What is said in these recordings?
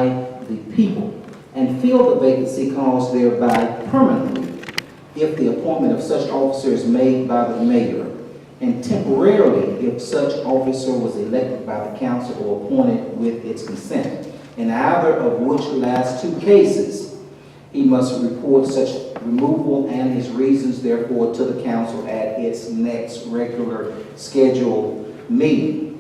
the people and fill the vacancy caused thereby permanently if the appointment of such officer is made by the mayor, and temporarily if such officer was elected by the council or appointed with its consent. In either of which last two cases, he must report such removal and his reasons therefore to the council at its next regular scheduled meeting.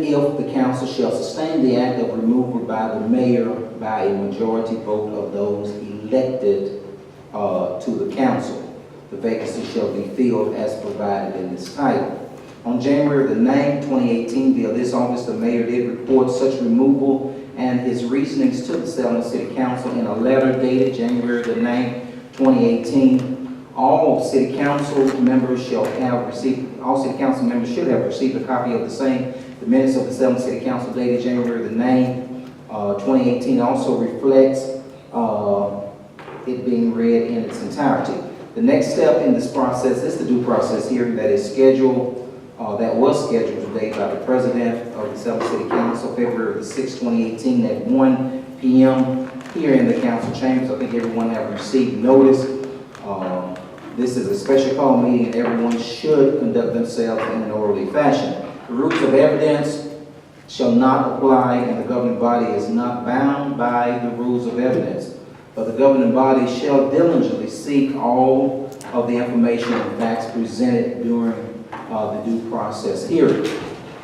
If the council shall sustain the act of removal by the mayor by a majority vote of those elected to the council, the vacancy shall be filled as provided in this title. On January the 9th, 2018, via this office, the mayor did report such removal and his reasonings to the Selma City Council in a letter dated January the 9th, 2018. All city council members should have received a copy of the same. The minutes of the Selma City Council dated January the 9th, 2018 also reflects it being read in its entirety. The next step in this process is the due process hearing that is scheduled, that was scheduled today by the President of the Selma City Council, February the 6th, 2018 at 1 p.m. here in the council chambers. I think everyone have received notice. This is a special call meeting and everyone should conduct themselves in an orderly fashion. The rules of evidence shall not apply and the governing body is not bound by the rules of evidence, but the governing body shall diligently seek all of the information and facts presented during the due process hearing.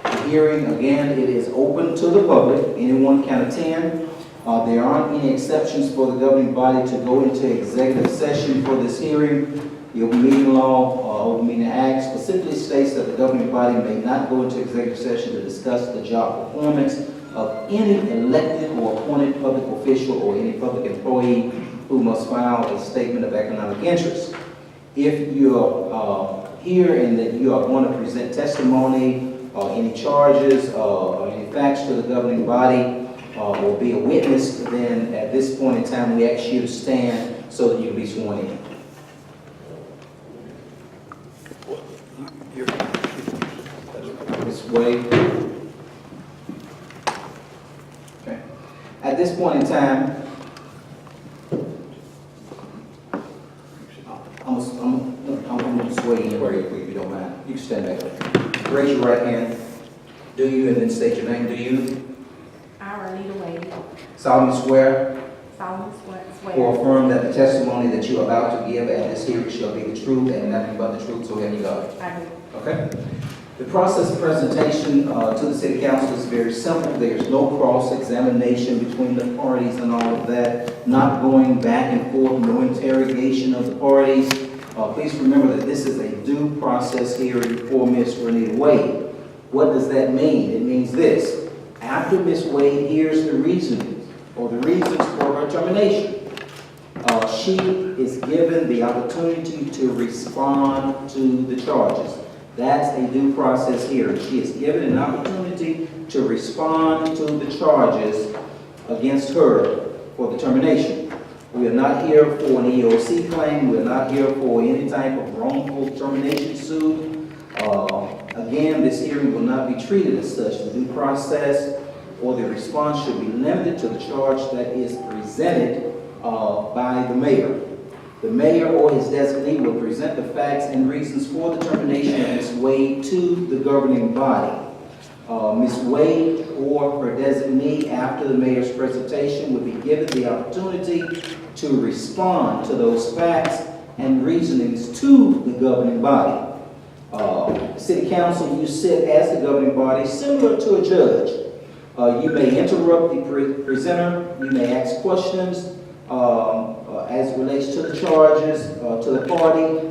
The hearing, again, it is open to the public. Anyone can attend. There aren't any exceptions for the governing body to go into executive session for this hearing. The Open Meeting Law, Open Meeting Act specifically states that the governing body may not go into executive session to discuss the job performance of any elected or appointed public official or any public employee who must file a statement of economic interest. If you're here and that you are going to present testimony or any charges or any facts to the governing body or be a witness, then at this point in time we ask you to stand so that you can be sworn in. Ms. Wade. Okay. At this point in time, I'm going to swear in very quickly if you don't mind. You can stand back there. Raise your right hand. Do you, and then state your name. Do you? I, Ronita Wade. Solemnly swear. Solemnly swear. Or affirm that the testimony that you are about to give at this hearing shall be the truth and nothing but the truth, so help you God. I do. Okay. The process of presentation to the City Council is very simple. There's no cross-examination between the parties and all of that. Not going back and forth, no interrogation of the parties. Please remember that this is a due process hearing for Ms. Ronita Wade. What does that mean? It means this. After Ms. Wade hears the reasons or the reasons for her termination, she is given the opportunity to respond to the charges. That's a due process hearing. She is given an opportunity to respond to the charges against her for the termination. We are not here for an EOC claim. We are not here for any type of wrongful termination suit. Again, this hearing will not be treated as such. The due process or the response should be limited to the charge that is presented by the mayor. The mayor or his designee will present the facts and reasons for the termination of Ms. Wade to the governing body. Ms. Wade or her designee, after the mayor's presentation, will be given the opportunity to respond to those facts and reasonings to the governing body. City Council, you sit as the governing body, similar to a judge. You may interrupt the presenter. You may ask questions as it relates to the charges, to the party,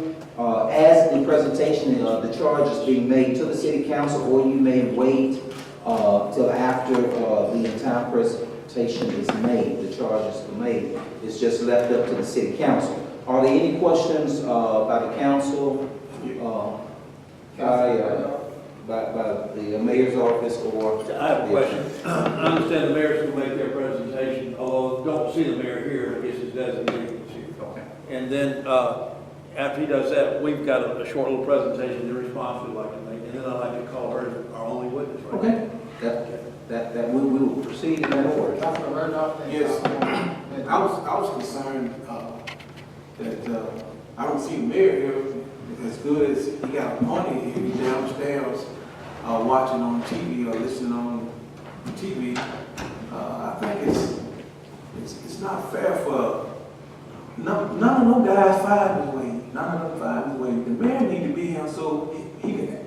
as the presentation of the charge is being made to the City Council, or you may wait till after the entire presentation is made, the charges are made. It's just left up to the City Council. Are there any questions by the council, by the mayor's office, or? I have a question. I understand the mayor's going to make their presentation, although don't see the mayor here, I guess his designee. Okay. And then after he does that, we've got a short little presentation in response we'd like to make, and then I'd like to call her our only witness. Right? Okay. that we will proceed in that order. Councilman Randolph, then Yes. Councilwoman. I was concerned, that, I don't see the mayor here as good as he got appointed. He's downstairs, watching on TV or listening on TV. I think it's not fair for, none of them guys fired this way. None of them fired this way. The mayor need to be here so he can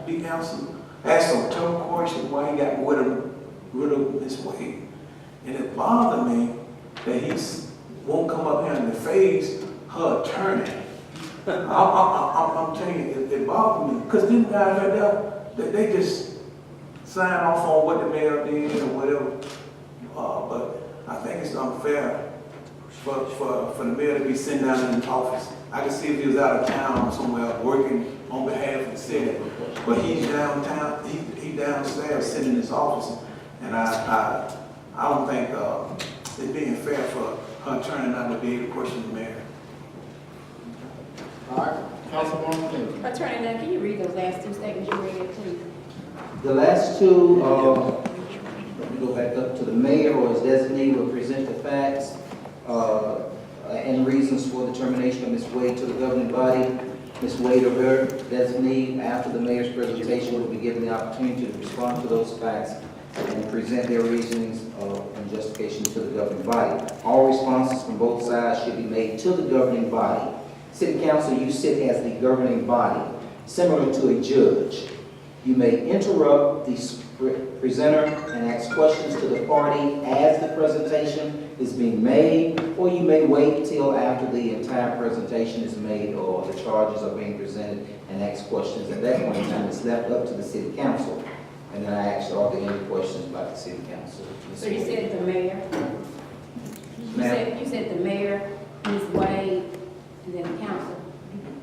be answered, ask some tough questions why he got rid of this way. And it bothered me that he won't come up here and face her attorney. I'm telling you, it bothered me. Because these guys right there, they just sign off on what the mayor did or whatever. But I think it's unfair for the mayor to be sitting down in the office. I can see if he was out of town somewhere working on behalf of the city. But he's downtown, he's downstairs sitting in his office. And I don't think it's being fair for her attorney not to be able to question the mayor. All right, Councilwoman Clinton. Attorney, now, can you read those last two statements you read, please? The last two, let me go back up to the mayor or his designee will present the facts and reasons for the termination of Ms. Wade to the governing body. Ms. Wade or her designee, after the mayor's presentation, will be given the opportunity to respond to those facts and present their reasonings and justification to the governing body. All responses from both sides should be made to the governing body. City Council, you sit as the governing body, similar to a judge. You may interrupt the presenter and ask questions to the party as the presentation is being made, or you may wait till after the entire presentation is made or the charges are being presented and ask questions. At that point in time, it's left up to the City Council. And then I asked, are there any questions about the City Council? So you said the mayor? Ma'am? You said the mayor, Ms. Wade, and then the council?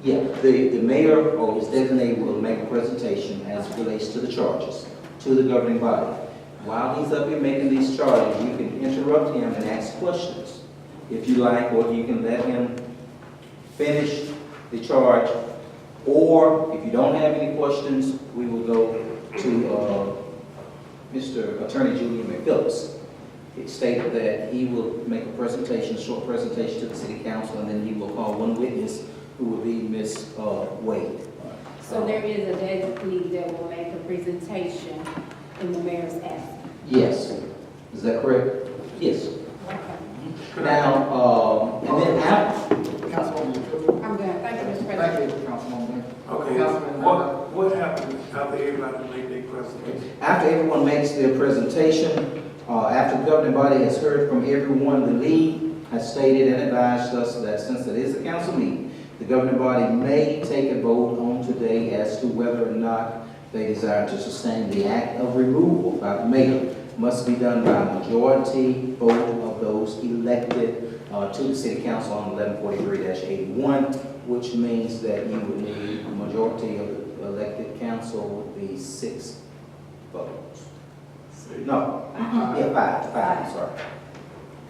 Yeah, the mayor or his designee will make a presentation as it relates to the charges to the governing body. While he's up here making these charges, you can interrupt him and ask questions if you like, or you can let him finish the charge. Or if you don't have any questions, we will go to Mr. Attorney Julian McPhillips. It stated that he will make a presentation, a short presentation to the City Council, and then he will call one witness who will be Ms. Wade. So there is a designee that will make a presentation in the mayor's absence? Yes. Is that correct? Yes. Okay. Now, and then after, Councilwoman Clinton. I'm done. Thank you, Mr. President. Thank you, Councilwoman Clinton. Okay, Councilman Randolph. what happened after everybody made their presentation? after everyone makes their presentation, after the governing body has heard from everyone, the lead has stated and advised us that since it is a council meeting, the governing body may take a vote on today as to whether or not they desire to sustain the act of removal by the mayor. Must be done by a majority vote of those elected to the City Council on 1143-81, which means that you would need a majority of the elected council would be 6 votes. No, yeah, five, sorry.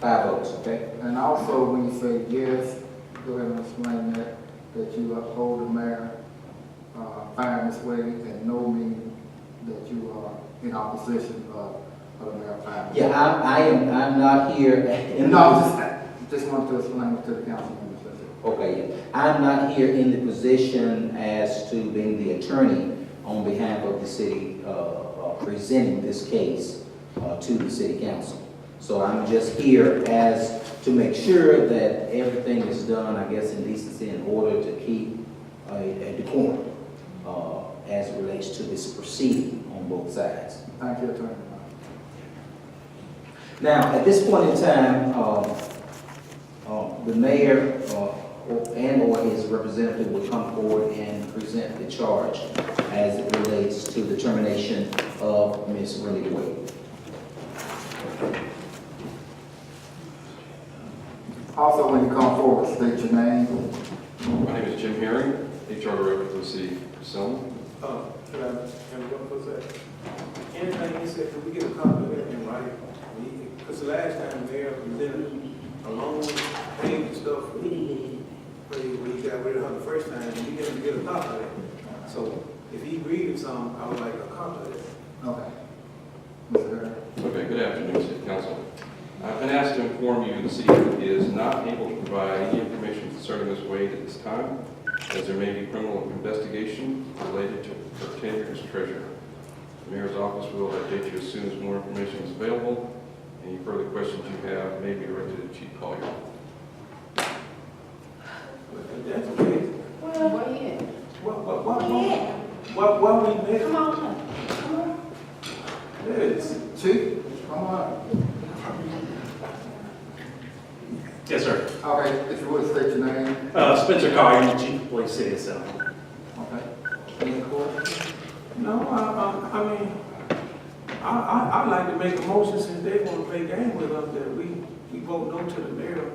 5 votes, okay? And also, when you say yes, go ahead and explain that you uphold the mayor, fire Ms. Wade, and no meaning that you are in opposition of the mayor firing. Yeah, I'm not here in Just wanted to explain it to the council members. Okay, yeah. I'm not here in the position as to being the attorney on behalf of the city, presenting this case to the City Council. So I'm just here as to make sure that everything is done, I guess, in decency in order to keep a decorum as it relates to this proceeding on both sides. Thank you, Attorney. Now, at this point in time, the mayor and or his representative will come forward and present the charge as it relates to the termination of Ms. Ronita Wade. Also, when you come forward, state your name. My name is Jim Herring, HR Director for the City of Selma. Should I have one for that? Anything he said, could we get a copy of that in writing? Because the last time the mayor presented a long page of stuff where he got rid of her the first time, and he didn't get a copy of it. So if he read some, I would like a copy of it. Okay. good afternoon, City Council. I've been asked to inform you the city is not able to provide any information concerning Ms. Wade at this time, as there may be criminal investigation related to her tenure as treasurer. The mayor's office will update you as soon as more information is available. Any further questions you have may be directed to Chief Collier. That's amazing. Well, where you at? What we made? Come on, come on. Yes. Chief, come on. Yes, sir. All right, if you would state your name. Spencer Collier, Chief of Police, City of Selma. Okay. Any questions? No, I mean, I'd like to make a motion since they want to play game with us that we vote no to the mayor,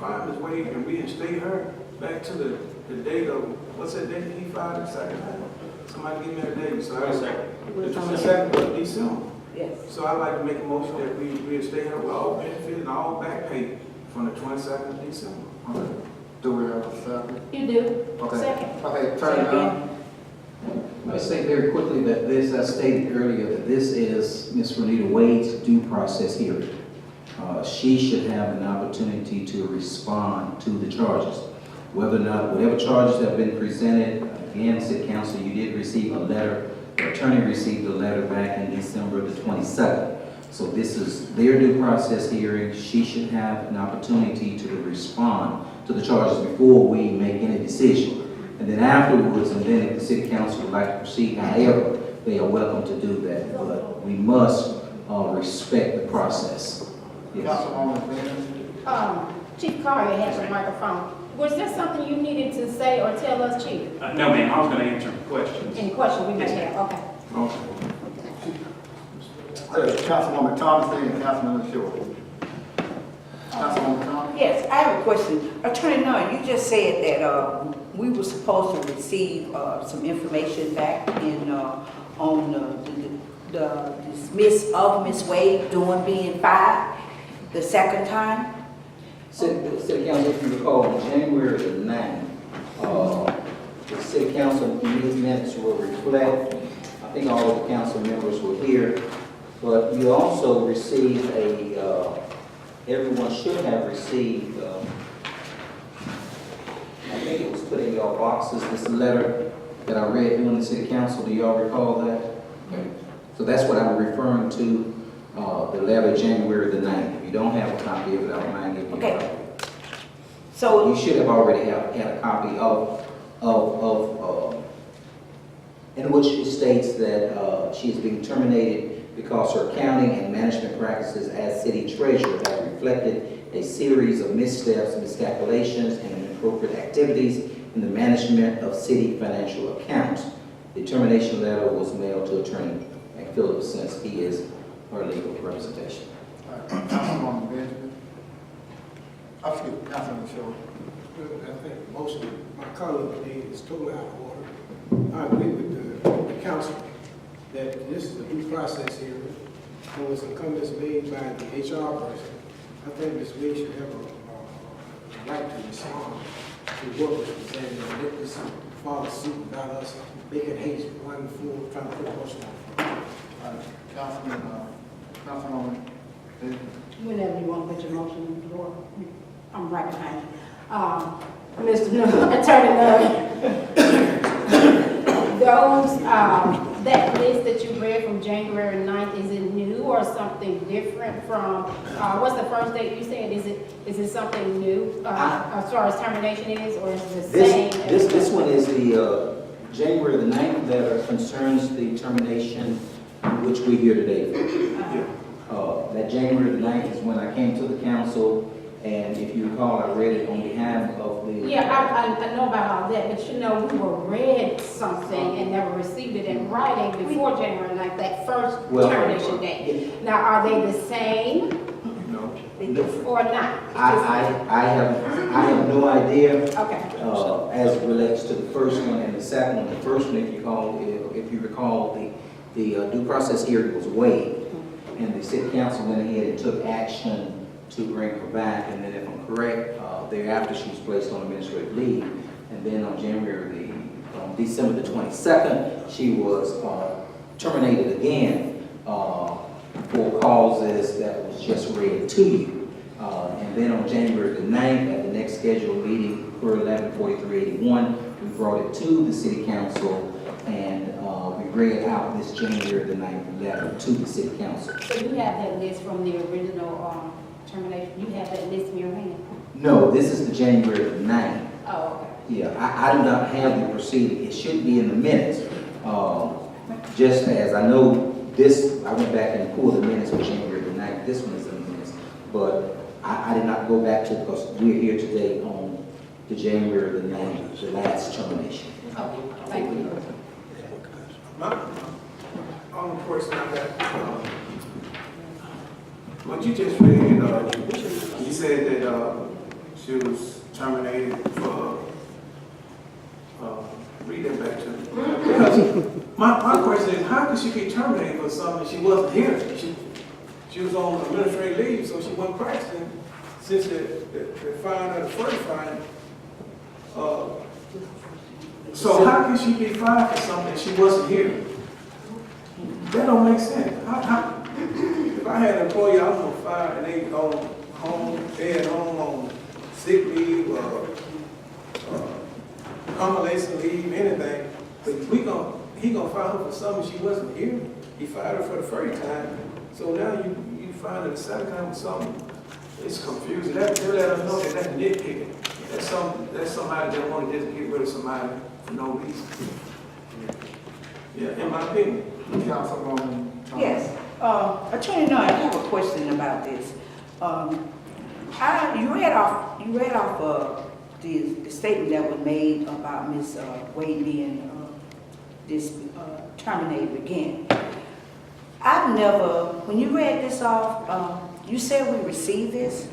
find Ms. Wade and reinstate her back to the date of, what's that date he filed the second time? Somebody give me that date. So the 22nd of December. Yes. So I'd like to make a motion that we reinstate her with all benefits and all back pay from the 22nd of December. Okay. Do we have a second? You do. Okay. Second. Okay, turn it on. I say very quickly that this, I stated earlier, that this is Ms. Ronita Wade's due process hearing. She should have an opportunity to respond to the charges. Whether or not, whatever charges have been presented, again, City Council, you did receive a letter, the attorney received a letter back in December the 22nd. So this is their due process hearing. She should have an opportunity to respond to the charges before we make any decision. And then afterwards, and then if the City Council would like to proceed, however, they are welcome to do that. But we must respect the process. Yes. Councilwoman Bennett. Chief Collier has a microphone. Was there something you needed to say or tell us, Chief? No, ma'am, I was going to answer questions. Any questions we may Yes, have? Okay. Councilwoman Thompson and Councilman Short. Councilwoman Thompson? Yes, I have a question. Attorney Nunn, you just said that we were supposed to receive some information back on the dismiss of Ms. Wade doing being fired the second time. City Council, if you recall, on January the 9th, the City Council minutes will reflect, I think all of the council members were here, but you also received everyone should have received, I think it was put in your boxes, this letter that I read during the City Council. Do y'all recall that? Okay. So that's what I'm referring to, the letter January the 9th. If you don't have a copy of it, I don't mind giving you a copy. So You should have already had a copy of in which it states that she is being terminated because her accounting and management practices as city treasurer have reflected a series of missteps, miscalculations, and inappropriate activities in the management of city financial accounts. The termination letter was mailed to Attorney McPhillips since he is her legal representation. Councilwoman Benjamin. Excuse me, Councilman Short. I think most of my colleagues today is totally out of order. I agree with the council that this is a due process here. When it's incumbents made by the HR person, I think Ms. Wade should have a right to respond to what was presented. And let this follow suit without us making haste, one fool trying to put a motion on. Councilwoman Benjamin. Whenever you want to put your motion on the floor, I'm right behind you. Mr. Attorney Nunn, those, that list that you read from January 9th, is it new or something different from, what's the first date you said? Is it something new as far as termination is, or is it the same? This one is the January the 9th letter concerns the termination which we hear today. That January the 9th is when I came to the council, and if you recall, I read it on behalf of the... Yeah, I know about all that, but you know, we were read something and never received it in writing before January 9th, that first termination date. Now, are they the same No. or not? I have no idea Okay. as it relates to the first one and the second one. The first one, if you recall, the due process hearing was waived, and the city council went ahead and took action to bring her back, and then if I'm correct, thereafter she was placed on administrative leave, and then on December the 22nd, she was terminated again for causes that was just read to you. And then on January the 9th, at the next scheduled meeting, per 114381, we brought it to the city council and we read out this January the 9th letter to the city council. So you have that list from the original termination, you have that list in your hand? No, this is the January the 9th. Oh, okay. Yeah, I do not have the proceeding. It should be in the minutes. Just as I know this, I went back and pulled the minutes for January the 9th. This one is in the minutes. But I did not go back to, because we're here today on the January the 9th, the last termination. Okay, thank you. My only question I got, what you just read, you said that she was terminated for, read that back to me. Because my question is, how could she be terminated for something she wasn't here? She was on administrative leave, so she wasn't practicing since the firing of the first firing. So how can she be fired for something she wasn't here? That don't make sense. If I had an employee I was gonna fire and they on home, they at home on sick leave, convalescent leave, anything, but he gonna fire her for something she wasn't here. He fired her for the first time, so now you find her the second time for something. It's confusing. That let us know that that's nitpicking. That's somebody that want to just get rid of somebody for no reason. Yeah, in my opinion. Councilwoman Thomas. Yes, Attorney Noy, I have a question about this. You read off the statement that was made about Ms. Wade being terminated again. I've never, when you read this off, you said we received this?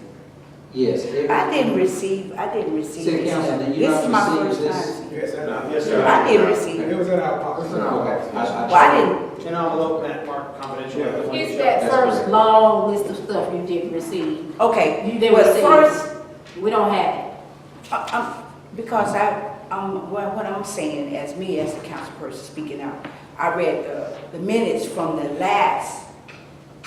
Yes. I didn't receive City this. Council, did you This not is my receive first this? time. Yes, and Yes, sir. I didn't receive it it. was in our pocket. It's in our Okay. pocket. Well, I didn't. An envelope that marked confidential. It's that first long list of stuff you didn't receive. Okay. You didn't Well, receive first, it. We don't have it. because what I'm saying, as me as the council person speaking out, I read the minutes from the last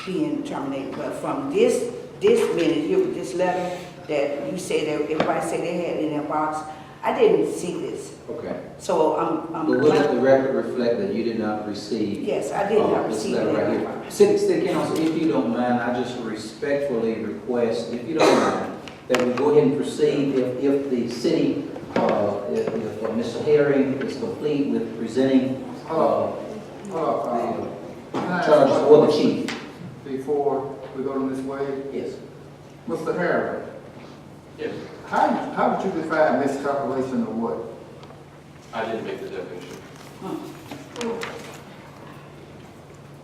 being terminated, but from this minute here with this letter that you said that everybody said they had in their box, I didn't see this. Okay. So But will let the record reflect that you did not receive yes, I did not this receive letter right it. here. City Council, if you don't mind, I just respectfully request, if you don't mind, that we go ahead and proceed if the city, if Mr. Herring is complete with presenting the charges for the chief. Before we go to Ms. Wade, Yes. Mr. Harris, Yes, how would you define miscalculation of what? I didn't make the definition.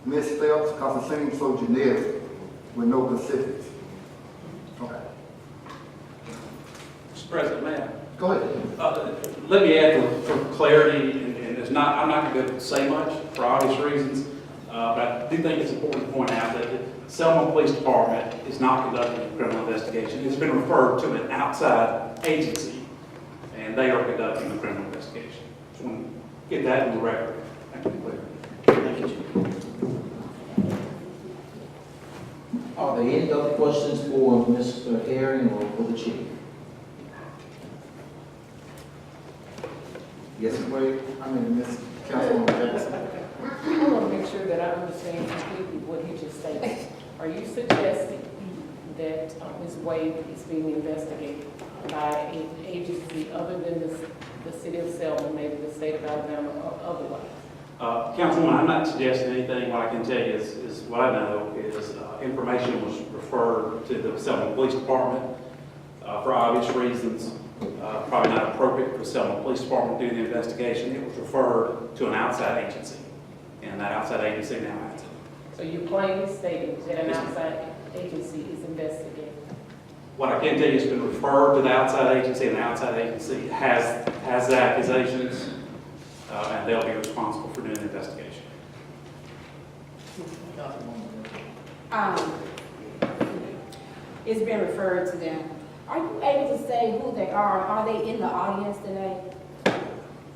Missteps, because it seems so generic with no specifics. Okay, Mr. President, may I? go ahead. Let me add for clarity, and it's not, I'm not going to say much for obvious reasons, but I do think it's important to point out that the Selma Police Department is not conducting a criminal investigation. It's been referred to an outside agency, and they are conducting the criminal investigation. Just want to get that in the record. Thank you. Thank you, Chief. Are there any other questions for Mr. Herring or for the chief? Yes, Ms. Wade, Ms. Councilwoman Jackson. I want to make sure that I understand completely what he just stated. Are you suggesting that Ms. Wade is being investigated by an agency other than the city of Selma, maybe the state of Alabama, or otherwise? Councilwoman, I'm not suggesting anything. What I can tell you is what I know is information was referred to the Selma Police Department for obvious reasons. Probably not appropriate for the Selma Police Department to do the investigation. It was referred to an outside agency, and that outside agency now has it. So you're plainly stating that an outside agency is investigating? What I can tell you is it's been referred to the outside agency, and the outside agency has the accusations, and they'll be responsible for doing the investigation. It's been referred to them. Are you able to say who they are? Are they in the audience today?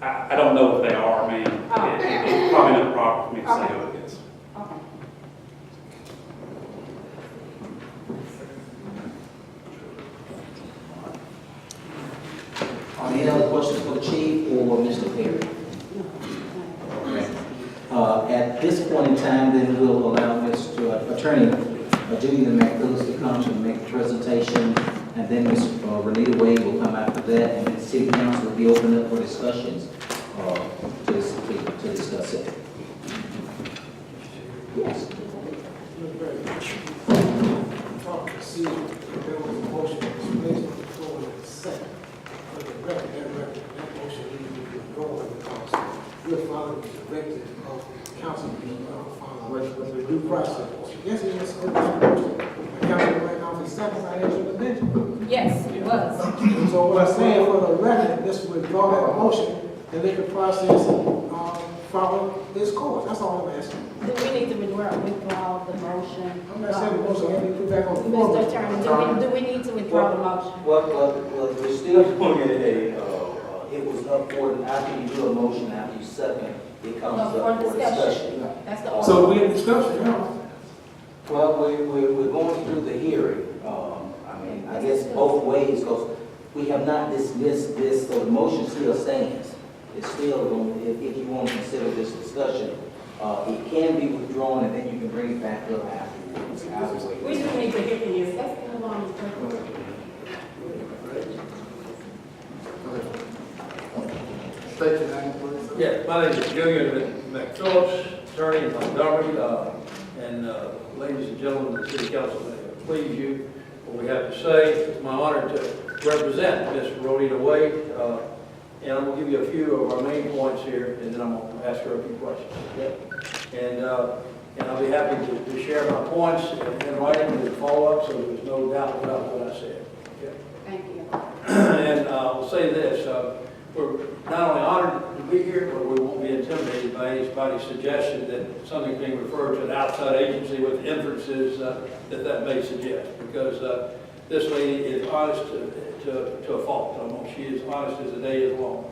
I don't know if they are, ma'am. Oh. It's probably not proper for me to say Okay. who it is. Okay. Any other questions for the chief or Mr. Perry? Okay. At this point in time, then we'll allow Mr. Attorney Julian McPhillips to come to make the presentation, and then Ms. Ronita Wade will come after that, and then City Council will be opened up for discussions to discuss it. Yes. See, there was a motion that was placed on the floor in a second. For the record, that motion needs to be withdrawn because we're following the directive of the council, following the due process. Yes, it is. The council right now is satisfied as you mentioned. Yes, it was. So what I'm saying for the record, this withdraw that motion and let the process follow this course. That's all I'm asking. Do we need to withdraw the motion? I'm not saying the motion can be put back on the floor. Mr. Attorney, do we need to withdraw the motion? Well, we're still doing it it was up for, after you do a motion, after you second, it comes No, up for for discussion. discussion. That's the order. So we in discussion now. Well, we're going through the hearing. I mean, I guess both ways, because we have not dismissed this, so the motion still stands. It's still, if you want to consider this discussion, it can be withdrawn, and then you can bring it back up afterwards. We just need to hear from you. Let's move on. State your name, please. Yeah, my name is Julian McPhillips, attorney in Montgomery, and ladies and gentlemen of the City Council, may it please you what we have to say. It's my honor to represent Ms. Ronita Wade, and I'm going to give you a few of our main points here, and then I'm going to ask her a few questions. Okay? And I'll be happy to share my points in writing with a follow-up, so there's no doubt about what I said. Okay? Thank you. And I'll say this, we're not only honored to be here, but we won't be intimidated by anybody's suggestion that something's being referred to an outside agency with inferences that may suggest, because this lady is honest to a fault. She is honest as the day is long.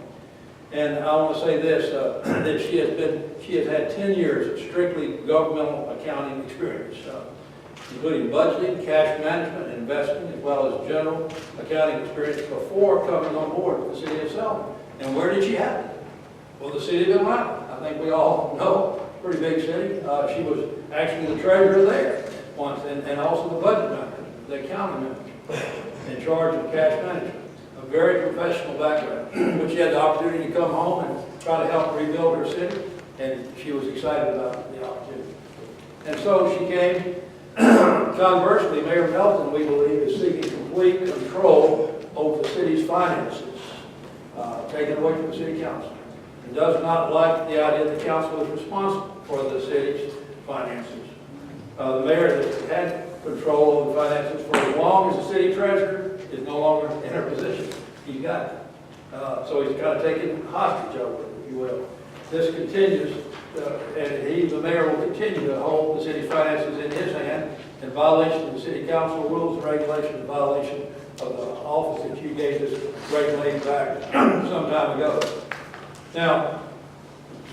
And I want to say this, that she has had 10 years of strictly governmental accounting experience, including budgeting, cash management, investing, as well as general accounting experience before coming on board with the City of Selma. And where did she have it? Well, the City of Atlanta. I think we all know, pretty big city. She was actually the treasurer there once, and also the budget manager, the accounting manager, in charge of cash management. A very professional background, but she had the opportunity to come home and try to help rebuild her city, and she was excited about the opportunity. And so she came. Conversely, Mayor Melton, we believe, is seeking complete control over the city's finances, taken away from the City Council, and does not like the idea that the council is responsible for the city's finances. The mayor has had control over the finances for as long as the city treasurer is no longer in her position. He's got it. So he's kind of taken hostage over it, if you will. This continues, and the mayor will continue to hold the city's finances in his hand in violation of the city council rules and regulations, in violation of the office that you gave this great lady back some time ago. Now,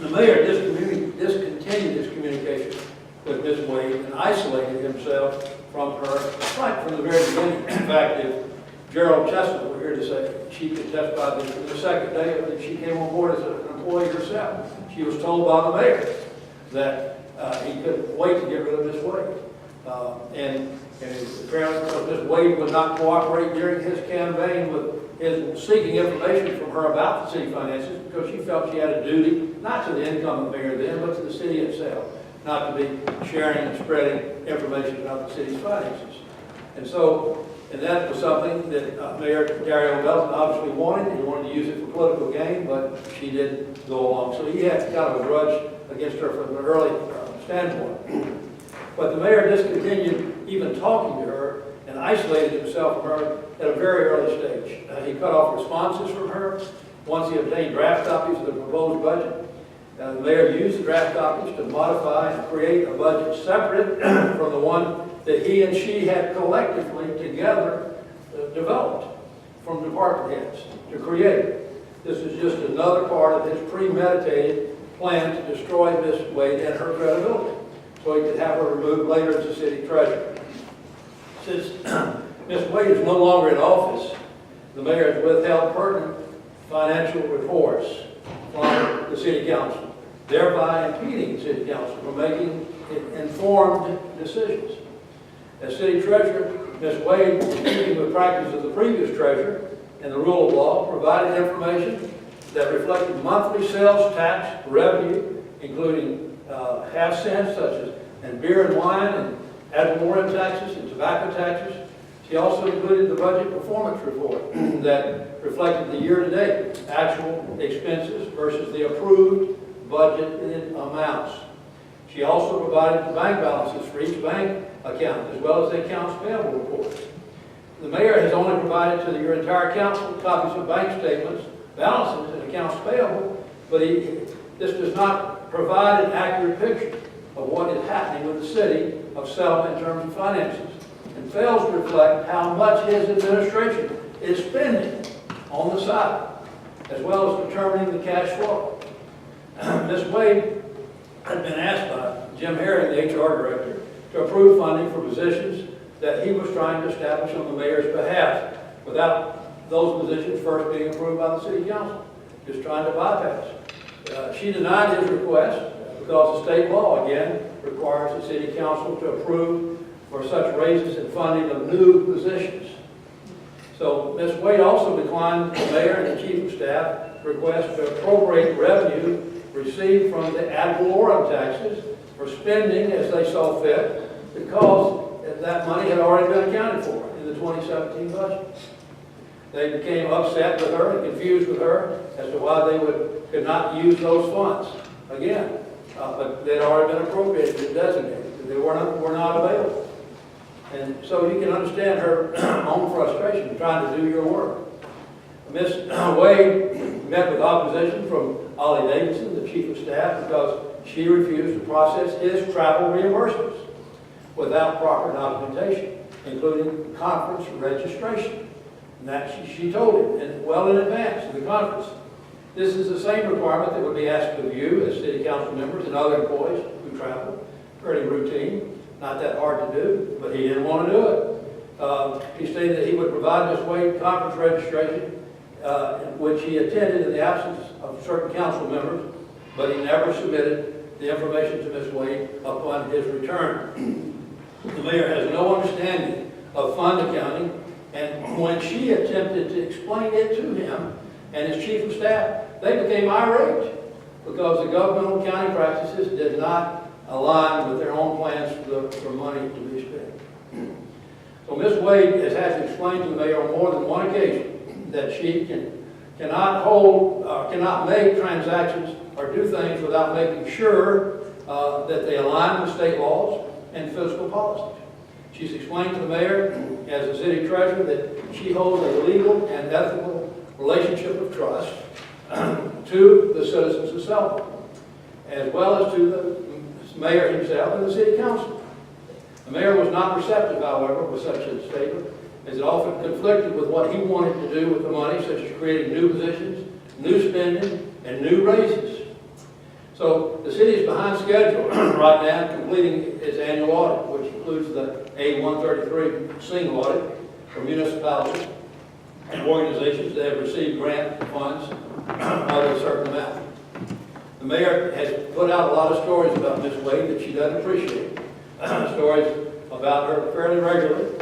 the mayor discontinued his communication with Ms. Wade and isolated himself from her right from the very beginning. In fact, if Gerald Chestnut were here to say, she could testify that the second day that she came on board as an employee herself, she was told by the mayor that he couldn't wait to get rid of Ms. Wade. And apparently Ms. Wade would not cooperate during his campaign with his seeking information from her about the city finances because she felt she had a duty, not to the incoming mayor then, but to the city itself, not to be sharing and spreading information about the city's finances. And so, and that was something that Mayor Dario Melton obviously wanted. He wanted to use it for political gain, but she didn't go along. So he had kind of a grudge against her from an early standpoint. But the mayor discontinued even talking to her and isolated himself from her at a very early stage. He cut off responses from her. Once he obtained draft copies of the proposed budget, the mayor used the draft copies to modify and create a budget separate from the one that he and she had collectively together developed from department heads to create. This is just another part of his premeditated plan to destroy Ms. Wade and her credibility, so he could have her removed later as the city treasurer. Since Ms. Wade is no longer in office, the mayor has withheld pertinent financial reports from the city council, thereby impeding the city council from making informed decisions. As city treasurer, Ms. Wade, in keeping with practice of the previous treasurer and the rule of law, provided information that reflected monthly sales tax revenue, including half cents such as and beer and wine and ad valorem taxes and tobacco taxes. She also included the budget performance report that reflected the year-to-date actual expenses versus the approved budgeted amounts. She also provided the bank balances for each bank account, as well as the accounts payable reports. The mayor has only provided to your entire council copies of bank statements, balances, and accounts payable, but this does not provide an accurate picture of what is happening with the city of Selma in terms of finances, and fails to reflect how much his administration is spending on the side, as well as determining the cash flow. Ms. Wade had been asked by Jim Herring, the HR director, to approve funding for positions that he was trying to establish on the mayor's behalf, without those positions first being approved by the city council, just trying to bypass. She denied his request because the state law, again, requires the city council to approve for such raises and funding of new positions. So Ms. Wade also declined the mayor and the chief of staff request to appropriate revenue received from the ad valorem taxes for spending as they saw fit, because that money had already been accounted for in the 2017 budget. They became upset with her and confused with her as to why they could not use those funds again, but they'd already been appropriated and designated. They were not available. And so you can understand her own frustration trying to do your work. Ms. Wade met with opposition from Ollie Davidson, the chief of staff, because she refused to process his travel reimbursements without proper documentation, including conference registration. And that she told him well in advance of the conference. This is the same requirement that would be asked of you as city council members and other employees who travel. Pretty routine, not that hard to do, but he didn't want to do it. He stated that he would provide Ms. Wade conference registration, which he attended in the absence of certain council members, but he never submitted the information to Ms. Wade upon his return. The mayor has no understanding of fund accounting, and when she attempted to explain it to him and his chief of staff, they became irate because the governmental accounting practices did not align with their own plans for money to be spent. So Ms. Wade has had to explain to the mayor on more than one occasion that she cannot make transactions or do things without making sure that they align with state laws and fiscal policies. She's explained to the mayor as the city treasurer that she holds a legal and ethical relationship of trust to the citizens of Selma, as well as to the mayor himself and the city council. The mayor was not receptive, however, with such a statement, as it often conflicted with what he wanted to do with the money, such as creating new positions, new spending, and new raises. So the city is behind schedule right now, completing its annual audit, which includes the A-133 single audit for municipalities and organizations that have received grant funds of a certain amount. The mayor has put out a lot of stories about Ms. Wade that she doesn't appreciate. Stories about her fairly regularly.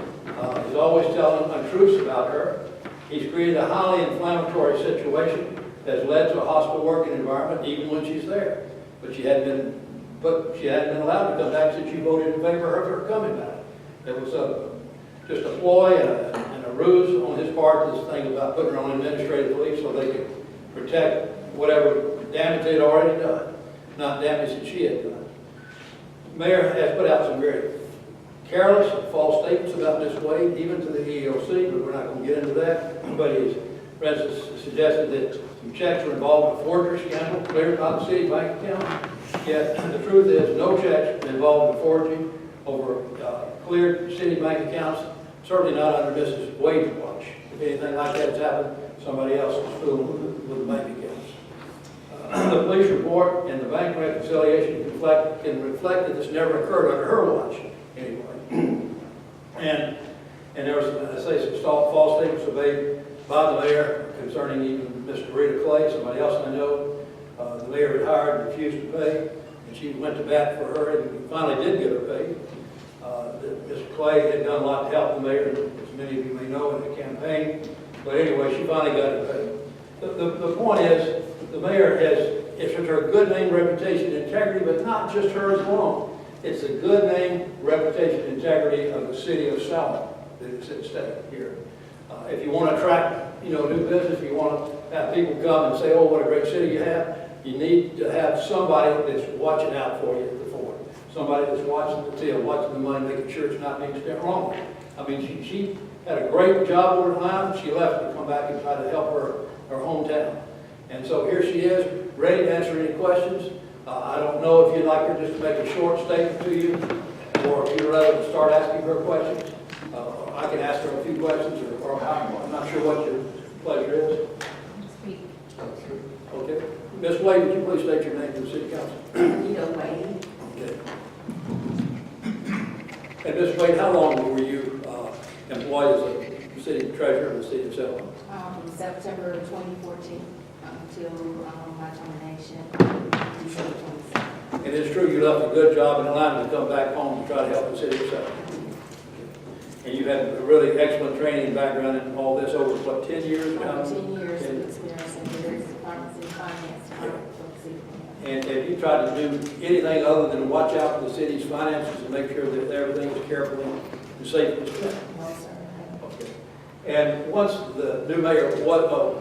He's always telling untruths about her. He's created a highly inflammatory situation that's led to a hostile working environment even when she's there. But she hadn't been allowed to come back since she voted in favor of her coming back. It was just a ploy and a ruse on his part, this thing about putting her on administrative leave so they could protect whatever damage they'd already done, not damage that she had done. The mayor has put out some very careless and false statements about Ms. Wade, even to the EEOC, but we're not going to get into that. But he's, for instance, suggested that some checks were involved in a forgery scandal cleared by the city bank account. Yet the truth is no checks involved in forging over cleared city bank accounts, certainly not under Mrs. Wade's watch. If anything like that has happened, somebody else is fooling with the bank accounts. The police report and the bank reconciliation can reflect that this never occurred under her watch, anyway. And there was, I say, some false statements made by the mayor concerning even Ms. Ronita Wade, somebody else I know. The mayor had hired and refused to pay, and she went to bat for her and finally did get her paid. Mr. Clay had done a lot to help the mayor, as many of you may know, in the campaign. But anyway, she finally got it paid. The point is, the mayor has, it's her good name, reputation, integrity, but not just hers alone. It's the good name, reputation, integrity of the city of Selma that is at stake here. If you want to attract, new business, if you want to have people come and say, oh, what a great city you have, you need to have somebody that's watching out for you at the fort. Somebody that's watching the till, watching the money, making sure it's not being spent wrong. I mean, she had a great job over time. She left to come back and try to help her hometown. And so here she is, ready to answer any questions. I don't know if you'd like her just to make a short statement to you, or if you'd rather start asking her questions. I can ask her a few questions, or I'm not sure what your pleasure is. Okay. Ms. Wade, would you please state your name to the city council? Ronita Wade. Okay. And Ms. Wade, how long were you employed as a city treasurer in the city of Selma? From September 2014 until my termination, December 27. And it's true you left a good job in line to come back home to try to help the city of Selma. And you had a really excellent training and background in all this over, what, 10 years now? 10 years of experience in various departments in finance. And have you tried to do anything other than watch out for the city's finances and make sure that everything is carefully and safely spent? No, sir. Okay. And once the new mayor well,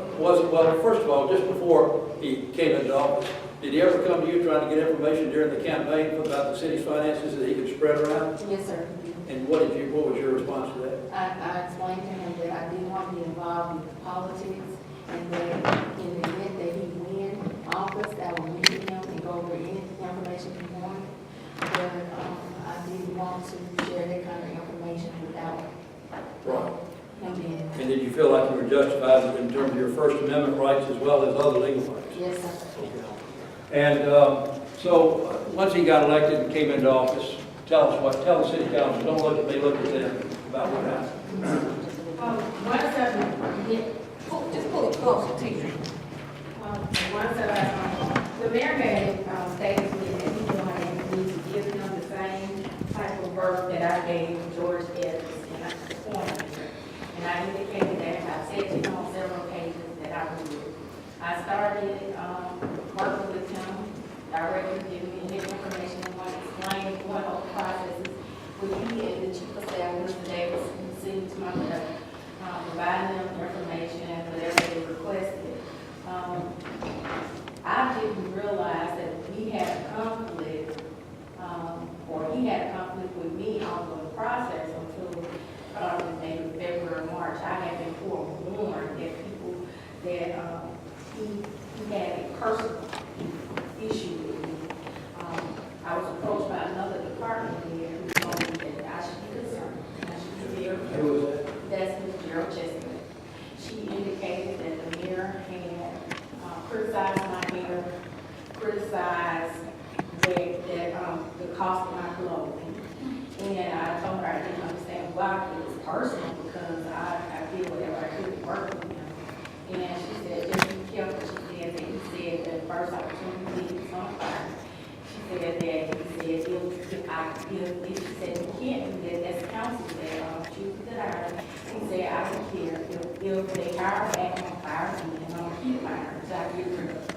first of all, just before he came into office, did he ever come to you trying to get information during the campaign about the city's finances that he could spread around? Yes, sir. And what was your response to that? I explained to him that I didn't want to be involved with politics, and that in the event that he win office, I would meet with him and go over any information he wanted. But I didn't want to share that kind of information without him being. And did you feel like you were justified in terms of your First Amendment rights as well as other legal rights? Yes, sir. And so once he got elected and came into office, tell the city council, don't look at me, look at them about what happened. Just pull it closer to you. The mayor had stated to me that he wanted me to give him the same type of work that I gave George Evans, and I performed it. And I indicated that, I said to him on several occasions that I would. I started working with him, directly giving me any information and explaining what all the processes would be, and the chief of staff, Mr. Davis, received to my letter, providing them information, whatever they requested. I didn't realize that we had a conflict, or he had a conflict with me on the process until maybe February, March. I had been forewarned that people that he had a personal issue with me. I was approached by another department here who told me that I should be concerned. I should be very Who was that? That's Ms. Gerald Chestnut. She indicated that the mayor had criticized my hair, criticized the cost of my clothing. And I told her I didn't understand why it was personal, because I did whatever I could to work with him. And she said, just be careful. She said that he said that first opportunity is on fire. She said that he said if she said you can't do that, that's council that chooses to hire. He said I don't care if they hire back on fire and I'm gonna keep firing until I get rid of it.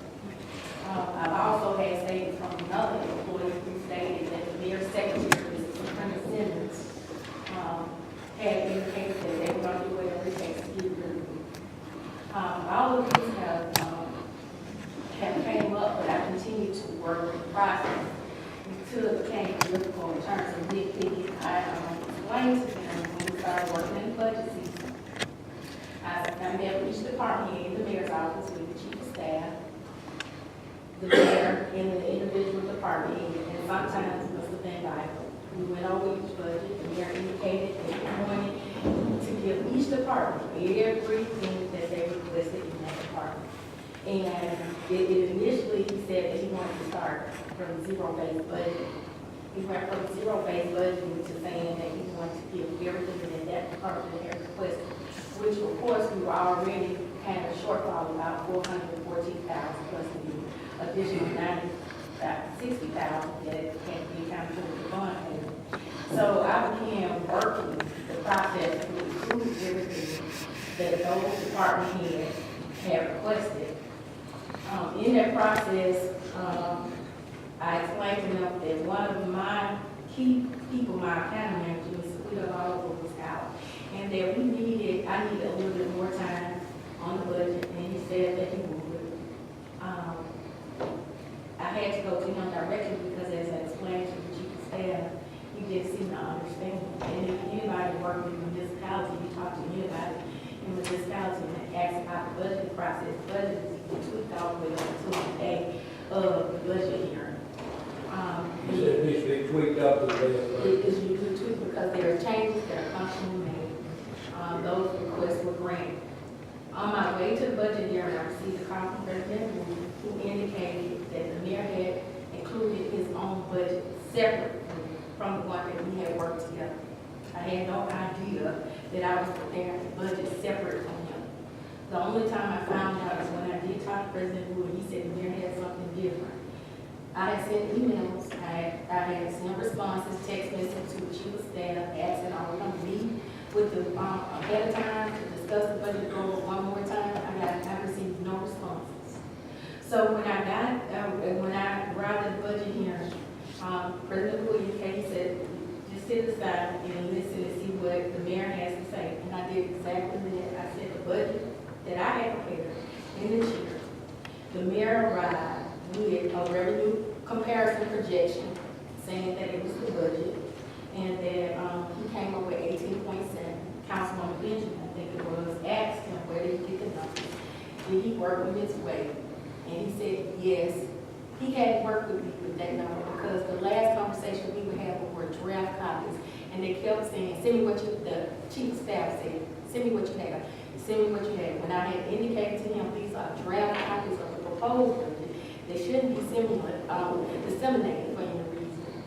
I've also had statements from another employee who stated that the mayor's secretary, Mrs. Simmons, had indicated that they were going to do whatever it takes to get rid of me. All of these have came up, but I continue to work with the process until it became difficult in terms of nitpicking. I explained to them when we started working in the budget season. I met with each department in the mayor's office with the chief of staff, the mayor, and the individual department head, and sometimes it must have been like, we went over each budget, the mayor indicated that he wanted to give each department everything that they requested in that department. And initially, he said that he wanted to start from zero-based budget. He went from zero-based budgeting to saying that he wanted to give everything that that department had requested, which of course we were already had a shortfall of about 414,000 plus the additional 60,000 that had to be accounted for the bond payment. So I began working the process to include everything that those department heads had requested. In that process, I explained to them that one of my key people, my accounting manager, Mr. Peter Oliver, was out, and that I needed a little bit more time on the budget, and he said that he would. I had to go to him directly because, as I explained to the chief of staff, he didn't seem to understand. And if anybody worked in the municipality, you talk to anybody in the municipality and ask about the budget process, budget is tweaked all the way up to the day of the budget hearing. You said it needs to be tweaked up to the day of the budget. It is usually tweaked because there are changes that are constantly made. Those requests were granted. On my way to the budget hearing, I received a call from President who indicated that the mayor had included his own budget separate from the one that we had worked together. I had no idea that I was preparing the budget separate from him. The only time I found out is when I did talk to President Wood, he said the mayor had something different. I had sent emails, I had sent responses, text messages to the chief of staff asking, are we going to meet with the ahead of time to discuss the budget goal one more time? I received no responses. So when I arrived at the budget hearing, President Wood he said, just sit aside and listen and see what the mayor has to say. And I did exactly that. I said the budget that I had prepared in the chair, the mayor arrived with a revenue comparison projection saying that it was the budget and that he came up with 18.7. Councilwoman Benjamin, I think it was, asked him where did he get the numbers. Did he work with his way? And he said yes. He hadn't worked with me with that number because the last conversation we were having were draft copies and they kept saying, send me what the chief of staff said, send me what you have, send me what you have. When I had indicated to him these are draft copies of the proposed budget, they shouldn't be disseminated for any reason.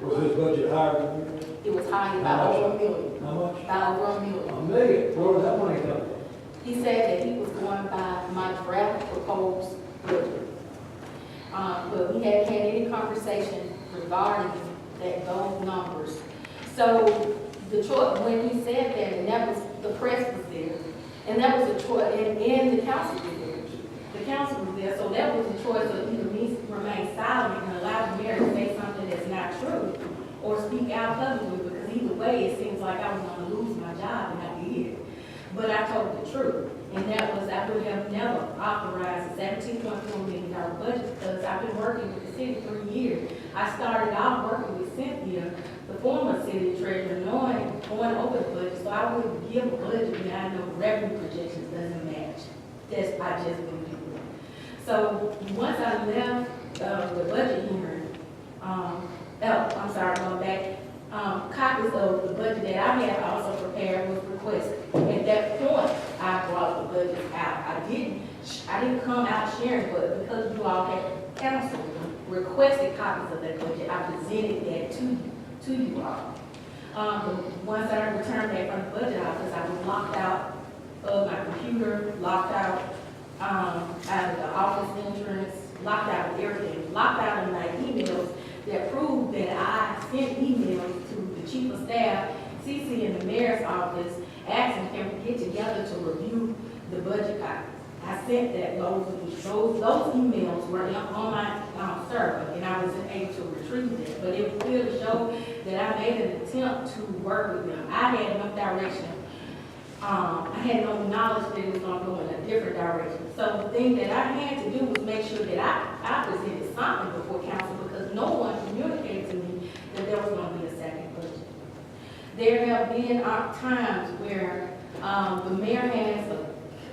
Was his budget higher than yours? It was higher by over $1 million. How much? By over $1 million. $1 million? Where was that money coming from? He said that he was going by my draft proposed budget. But we hadn't had any conversation regarding those numbers. So the choice, when he said that, and that was, the press was there, and that was a choice, and the council was there. The council was there, so that was the choice of either me remain silent and allow the mayor to say something that's not true, or speak out publicly, because either way, it seems like I was going to lose my job, and I did. But I told the truth, and that was I would have never authorized a $17.4 million budget because I've been working with the city 3 years. I started out working with Cynthia, the former city treasurer, going over the budget, so I wouldn't give a budget when I know revenue projections doesn't match. I just wouldn't do it. So once I left the budget hearing, going back. Copies of the budget that I had also prepared was requested. At that point, I brought the budget out. I didn't come out sharing, but because you all had council requested copies of that budget, I presented that to you all. Once I returned back from the budget office, I was locked out of my computer, locked out of the office entrance, locked out of everything, locked out of my emails that proved that I sent emails to the chief of staff, CC in the mayor's office, asking him to get together to review the budget copies. I sent that those emails were on my server, and I wasn't able to retrieve that. But it was clear to show that I made an attempt to work with them. I had no direction. I had no knowledge that it was going to go in a different direction. So the thing that I had to do was make sure that I presented something before council because no one communicated to me that there was going to be a second budget. There have been times where the mayor has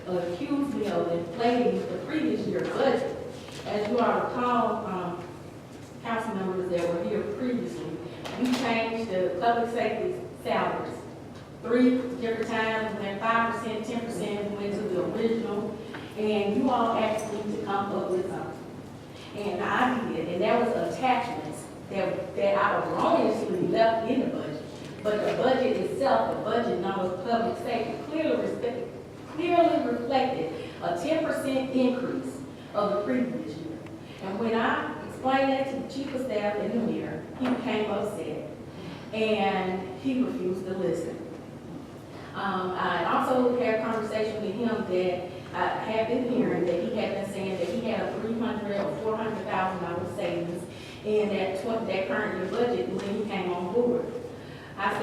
accused me of inflating the previous year's budget. As you all recall, council members that were here previously, we changed the public safety salaries 3 different times. We went 5%, 10%, we went to the original, and you all asked me to come up with something. And I did, and there was attachments that I erroneously left in the budget. But the budget itself, the budget numbers, public safety, clearly reflected a 10% increase of the previous year. And when I explained that to the chief of staff in the mayor, he became upset and he refused to listen. I also had a conversation with him that I have been hearing that he had been saying that he had a $300,000 or $400,000 savings in that current year budget when he came on board. I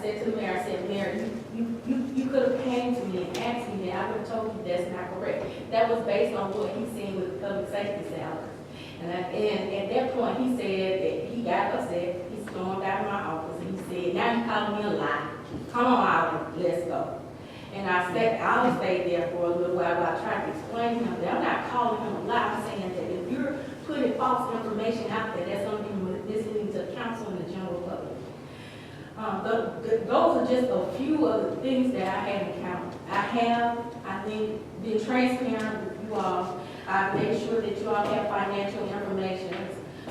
said to the mayor, I said, Mayor, you could have came to me and asked me that. I would have told you that's not correct. That was based on what he's seen with the public safety salaries. And at that point, he said that he got upset. He stormed out of my office and he said, now you calling me a lie. Come on out, let's go. And I stayed there for a little while I tried to explain to him that I'm not calling him a lie. I'm saying that if you're putting false information out there, that's going to be misleading to the council and the general public. Those are just a few of the things that I had encountered. I think, been transparent with you all. I've made sure that you all have financial information,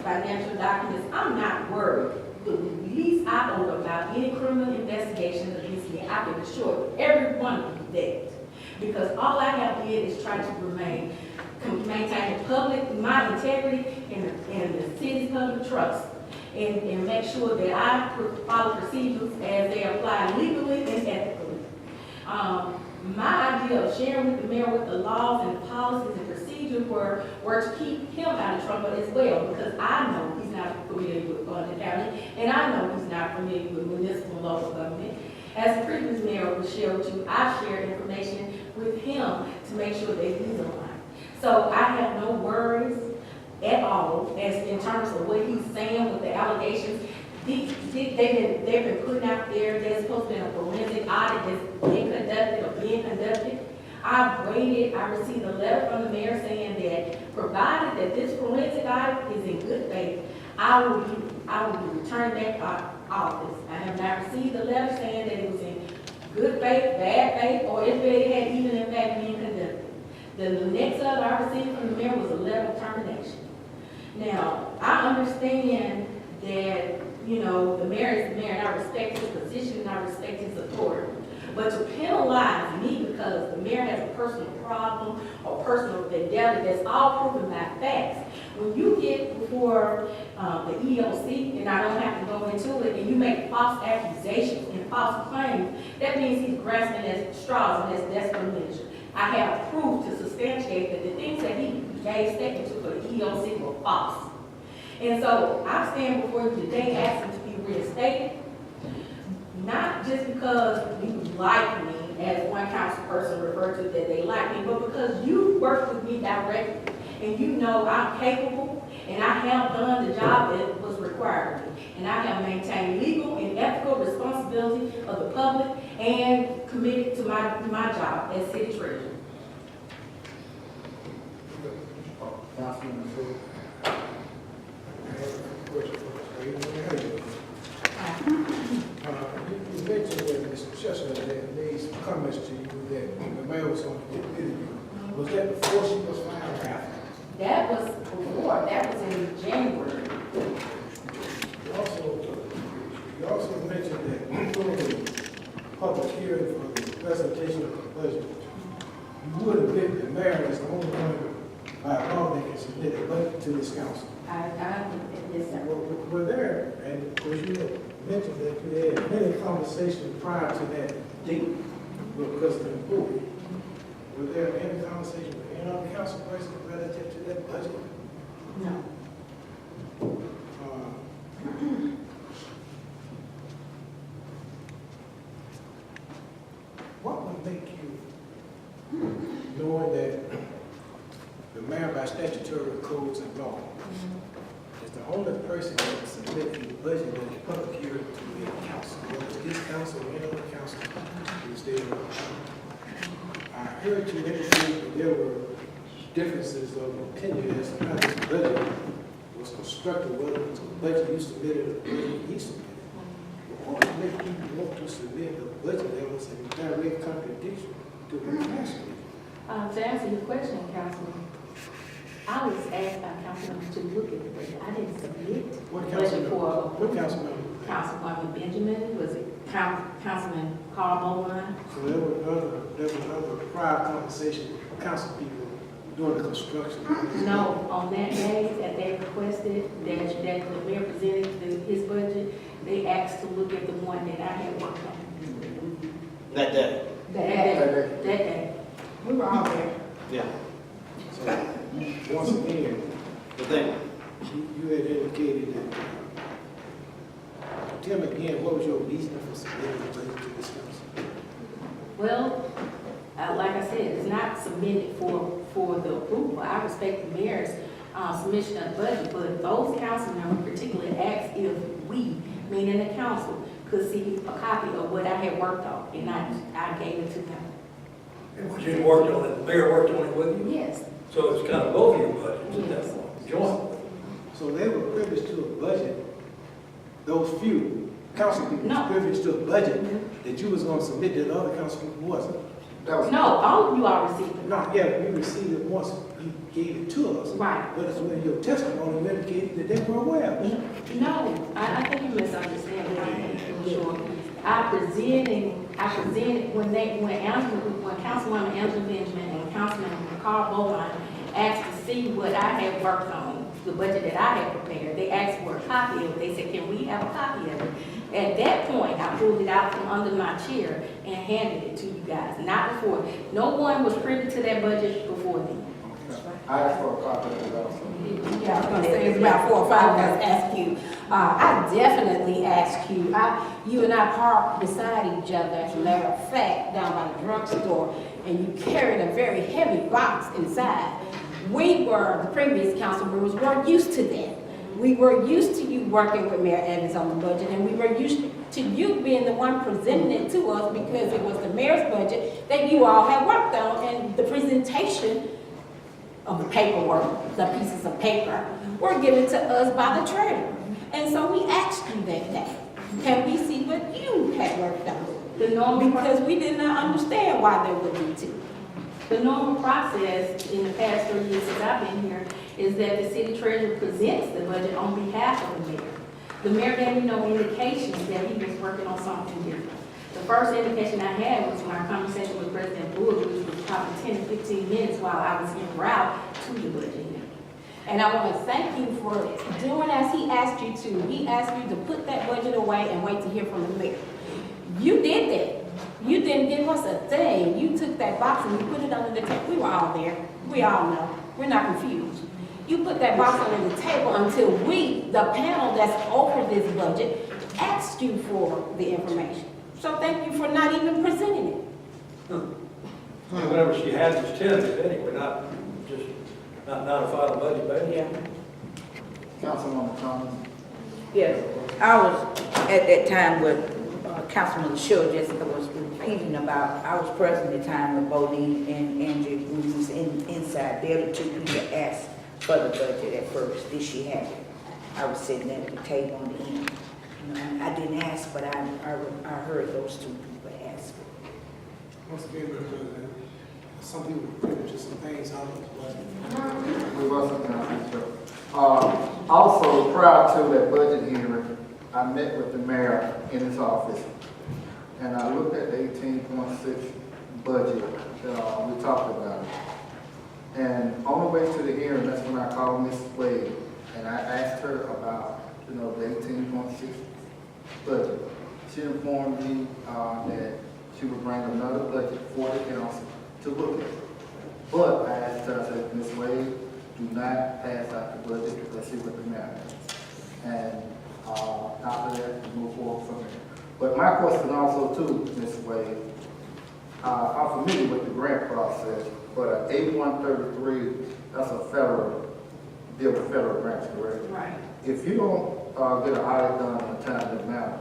financial documents. I'm not worried. The least I know about any criminal investigation against me, I can assure every one of you that. Because all I have did is try to maintain the public, my integrity, and the city's public trust. And make sure that I follow procedures as they apply legally and ethically. My idea of sharing with the mayor what the laws and the policies and procedures were to keep him out of trouble as well, because I know he's not familiar with the county, and I know he's not familiar with municipal and local government. As the previous mayor will share with you, I shared information with him to make sure that he's aligned. So I have no worries at all as in terms of what he's saying with the allegations. They've been putting out there, there's supposed to be a forensic audit that's being conducted or being conducted. I received a letter from the mayor saying that provided that this forensic audit is in good faith, I will be returning back to office. I have not received a letter saying that it was in good faith, bad faith, or if it had even in fact been conducted. The next letter I received from the mayor was a letter of termination. Now, I understand that, the mayor is the mayor, and I respect his position, and I respect his authority. But to penalize me because the mayor has a personal problem or personal vendetta, that's all proven by facts. When you get before the EOC, and I don't have to go into it, and you make false accusations and false claims, that means he's grasping at straws, and that's discrimination. I have proof to substantiate that the things that he gave statement to for the EOC were false. And so I stand before you today asking to be reinstated, not just because you like me, as one council person referred to that they like me, but because you work with me directly, and you know I'm capable, and I have done the job that was required of me, and I have maintained legal and ethical responsibility of the public and committed to my job as city treasurer. Councilman Sue. You mentioned that Mr. Chestnut had made some comments to you that the mayor was going to get rid of you. Was that before she was fired or after? That was before, that was in January. You also mentioned that during the public hearing for the presentation of the budget, you would admit the mayor is the only one by law that can submit a budget to this council. Yes, sir. Were there, and of course you had mentioned that you had many conversations prior to that date with President Bowie. Were there any conversations with any other council person relative to that budget? No. What would make you, knowing that the mayor by statutory codes and law is the only person that can submit a budget in a public hearing to the council, whether it's this council or any other council, I heard you indicate that there were differences of opinion as to how this budget was constructed, whether it was a budget you submitted or a budget he submitted. What would make you want to submit a budget that was in direct contradiction to the council? To answer your question, Councilman, I was asked by Councilman to look at the budget. I didn't submit What the budget councilman? for What councilman? Councilwoman Benjamin, was it Councilman Carl Bowman. So there was other prior conversation, council people doing the construction. No, on that day that they requested, that the mayor presented his budget, they asked to look at the one that I had worked on. That day. That day. We were all there. Yeah. So, once again, The thing, you had indicated that, tell me again, what was your reason for submitting the budget to this council? Well, like I said, it's not submitted for the approval. I respect the mayor's submission of the budget, but those council members particularly asked if we, meaning the council, could see a copy of what I had worked on, and I gave it to them. And when you worked on it, the mayor worked on it with you? Yes. So it's kind of both of your budgets at that point, joint. So they were privileged to a budget, those few council people No. was privileged to a budget that you was gonna submit that other council people wasn't. That was. No, all of you all received it. No, yeah, we received it once, you gave it to us. Right. But it's when your testimony you indicated that they were aware of it. No, I think you misunderstand what I'm for sure. I presented when Councilwoman Angela Benjamin and Councilman Carl Bowline asked to see what I had worked on, the budget that I had prepared. They asked for a copy of it. They said, can we have a copy of it? At that point, I pulled it out from under my chair and handed it to you guys, not before. No one was privy to that budget before then. I asked for a copy of it also. Yeah, I was gonna say, it's about 4 or 5 of us asked you. I definitely asked you. You and I parked beside each other, as a matter of fact, down by the drugstore, and you carried a very heavy box inside. The previous council members were used to that. We were used to you working with Mayor Evans on the budget, and we were used to you being the one presenting it to us because it was the mayor's budget that you all had worked on, and the presentation of the paperwork, the pieces of paper, were given to us by the treasurer. And so we asked you that day, can we see what you had worked on? Because we did not understand why there would be two. The normal process in the past 3 years since I've been here is that the city treasurer presents the budget on behalf of the mayor. The mayor gave me no indication that he was working on something different. The first indication I had was my conversation with President Bush, which was probably 10 to 15 minutes while I was en route to the budget hearing. And I want to thank you for doing as he asked you to. He asked you to put that budget away and wait to hear from the mayor. You did that. You didn't give us a thing. You took that box and you put it under the table. We were all there. We all know. We're not confused. You put that box under the table until we, the panel that's over this budget, asked you for the information. So thank you for not even presenting it. Whatever she had was tentative anyway, not a final budget, baby. Yeah. Councilwoman Thomas. Yes, I was at that time with Councilman Sure, Jessica was repeating about, I was present at the time with Bodine and Angie, who was inside. They're the two people that asked for the budget at first. Did she have it? I was sitting at the table on the end. You know, I didn't ask, but I heard those two people ask. Once again, Mr. President, some people were privileged to some things out of the budget. We wasn't going to. Also, prior to that budget hearing, I met with the mayor in his office, and I looked at the 18.6 budget that we talked about. And on the way to the hearing, that's when I called Ms. Wade, and I asked her about, the 18.6 budget. She informed me that she would bring another budget for the council to look at. But I asked her, I said, Ms. Wade, do not pass out the budget, let's see what the mayor has. And after that, we move forward from there. But my question also too, Ms. Wade, I'm familiar with the grant process, but A133, that's a federal, deal with federal grants, correct? Right. If you don't get an audit done in a timely manner,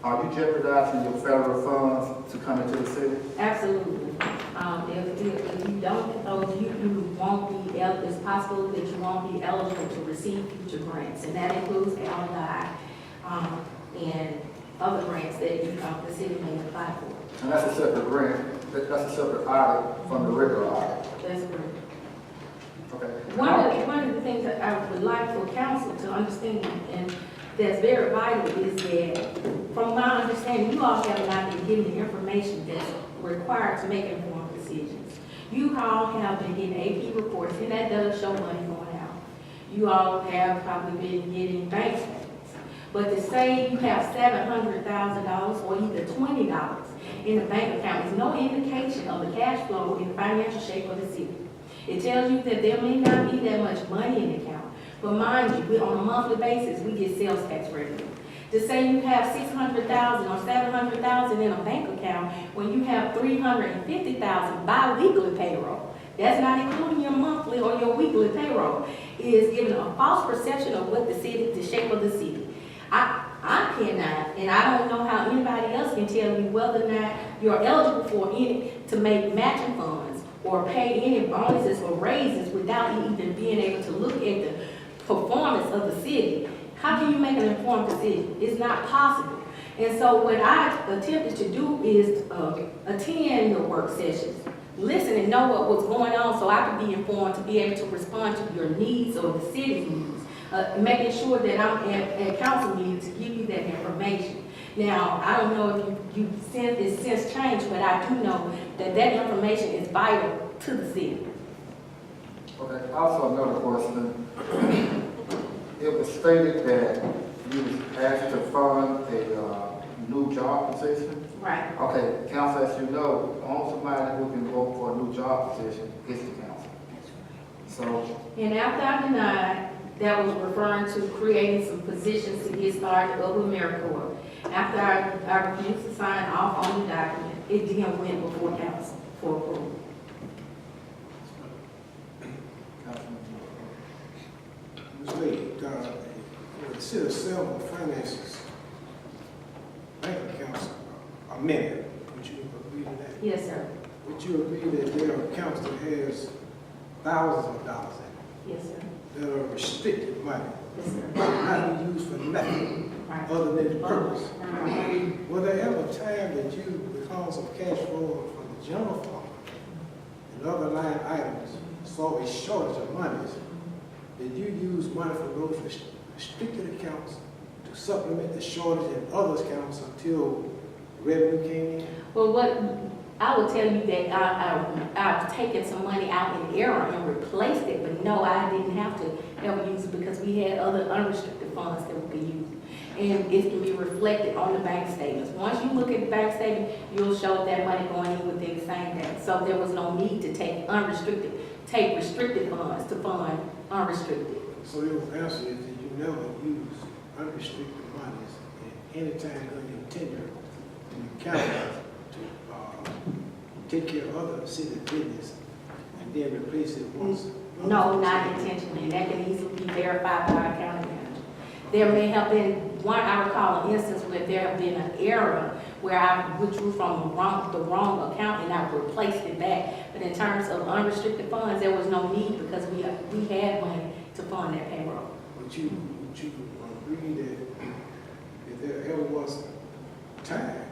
are you jeopardizing your federal funds to come into the city? Absolutely. If you don't, you won't be, it's possible that you won't be eligible to receive future grants, and that includes LNI and other grants that the city may apply for. And that's a separate grant, that's a separate audit from the regular audit. That's correct. Okay. One of the things that I would like for council to understand, and that's very vital is that, from my understanding, you all have not been given the information that's required to make informed decisions. You all have been getting AP reports, and that does show money going out. You all have probably been getting bank statements. But to say you have $700,000 or either $20 in the bank account is no indication of the cash flow and financial shape of the city. It tells you that there may not be that much money in the account. But mind you, on a monthly basis, we get sales tax revenue. To say you have $600,000 or $700,000 in a bank account when you have $350,000 bi-weekly payroll, that's not including your monthly or your weekly payroll, is giving a false perception of what the city, the shape of the city. I cannot, and I don't know how anybody else can tell you whether or not you're eligible for any, to make matching funds or pay any bonuses or raises without you even being able to look at the performance of the city. How can you make an informed decision? It's not possible. And so what I attempted to do is attend your work sessions, listen and know what was going on so I could be informed to be able to respond to your needs or the city's needs. Making sure that I'm at council meetings to give you that information. Now, I don't know if you it's since changed, but I do know that that information is vital to the city. Okay, also another question. It was stated that you was asked to fund a new job position. Right. Okay, council, as you know, only somebody who can vote for a new job position is the council. So, And after I denied, that was referring to creating some positions to get started over AmeriCorps. After I refused to sign off on the document, it then went before council for approval. Ms. Wade, the city of Selma finances bank accounts are many. Would you agree to that? Yes, sir. Would you agree that there are accounts that has thousands of dollars Yes, sir. in it that are restricted money, Yes, sir. not be used for nothing Right. other than the purpose? Right. Was there ever a time that you, because of cash flow from the general fund and other line items, saw a shortage of monies? Did you use money from those restricted accounts to supplement the shortage in other accounts until revenue came in? Well, what I would tell you that I've taken some money out in error and replaced it, but no, I didn't have to ever use it because we had other unrestricted funds that we could use. And it can be reflected on the bank statements. Once you look at the bank statement, you'll show that money going in within the same day. So there was no need to take restricted funds to fund unrestricted. So your answer is that you never use unrestricted monies at any time during your tenure in the county to take care of other city business and then replace it once? No, not intentionally. And that can easily be verified by our county manager. There may have been one, I recall an instance where there have been an error where I withdrew from the wrong account and I replaced it back. But in terms of unrestricted funds, there was no need because we had money to fund that payroll. Would you agree that if there ever was a time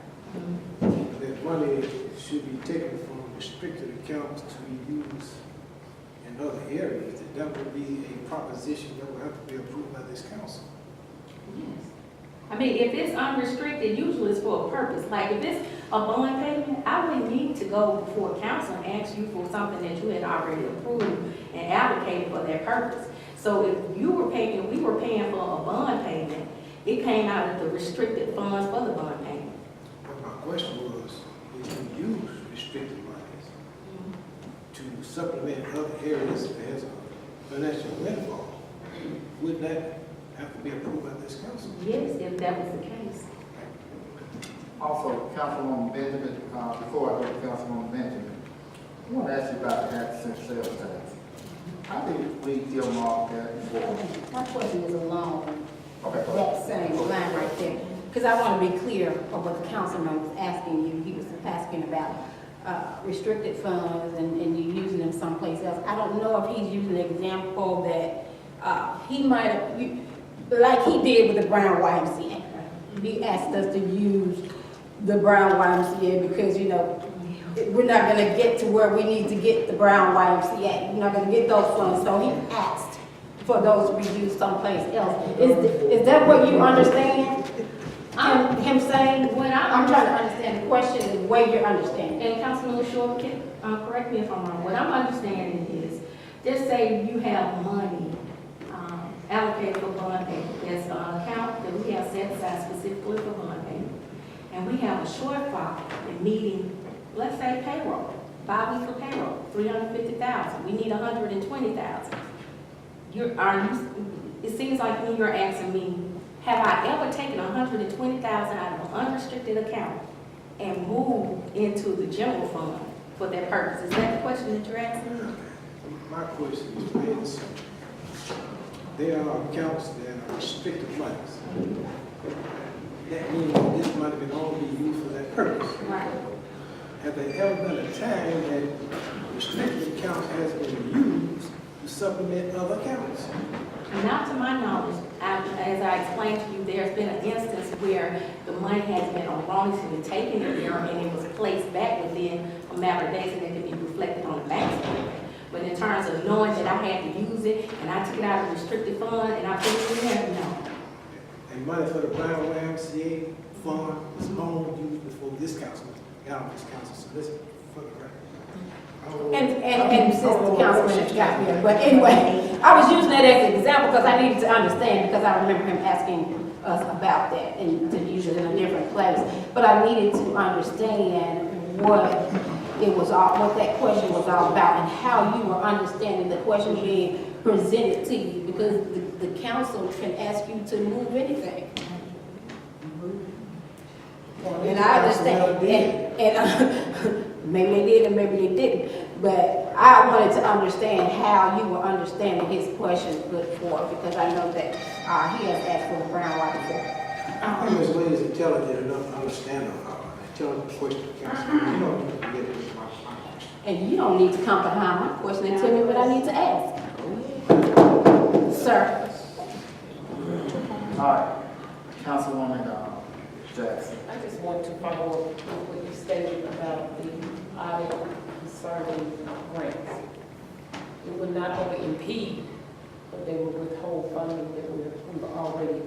that money should be taken from restricted accounts to be used in other areas, that would be a proposition that would have to be approved by this council? Yes. I mean, if it's unrestricted, usually it's for a purpose. Like if it's a bond payment, I wouldn't need to go before council and ask you for something that you had already approved and advocated for that purpose. So if you were paying, we were paying for a bond payment, it came out of the restricted funds for the bond payment. But my question was, if you use restricted monies to supplement other areas as a financial windfall, would that have to be approved by this council? Yes, if that was the case. also, Councilwoman Benjamin, before I go to Councilwoman Benjamin, I want to ask you about the access sales tax. How did we earmark that for? My question is along Okay. that same line right there. Because I want to be clear of what the councilman was asking you. He was asking about restricted funds and you using them someplace else. I don't know if he's using an example that he might have, like he did with the Brown YMCA. He asked us to use the Brown YMCA because, you know, we're not going to get to where we need to get the Brown YMCA. We're not going to get those funds. So he asked for those to be used someplace else. Is that what you understand? Him saying, What I'm trying to understand the question the way you're understanding. And Councilman LaShaw, can, correct me if I'm wrong, what I'm understanding is, just say you have money, allocated for bond payment, there's an account that we have set aside specifically for bond payment, and we have a shortfall in meeting, let's say payroll, bi-weekly payroll, $350,000, we need $120,000. It seems like when you're asking me, have I ever taken $120,000 out of an unrestricted account and moved into the general fund for that purpose? Is that the question that you're asking me? My question is very simple. There are accounts that are restricted funds. That means this money can only be used for that purpose. Right. Have there ever been a time that restricted account has been used to supplement other accounts? Not to my knowledge, as I explained to you, there's been an instance where the money has been erroneously taken in there and it was placed back within a matter of days and it can be reflected on the bank statement. But in terms of knowing that I had to use it and I took it out of the restricted fund and I put it in there, no. And money for the Brown YMCA fund was long used before this council got on this council, so this for the record. And since the councilman has got here, but anyway, I was using that as an example because I needed to understand, because I remember him asking us about that and to use it in a different place. But I needed to understand what that question was all about and how you were understanding the question being presented to you, because the council can ask you to move anything. And I understand, and maybe they did and maybe they didn't, but I wanted to understand how you were understanding his question good for, because I know that he has asked for the brown light before. I think Ms. Wade is intelligent enough to understand intelligent question, council. You don't need to get into my question. And you don't need to come behind my question and tell me what I need to ask. Sir. All right, Councilwoman Jackson. I just want to follow up with what you stated about the audit concerning grants. It would not only impede, but they would withhold funding that we've already,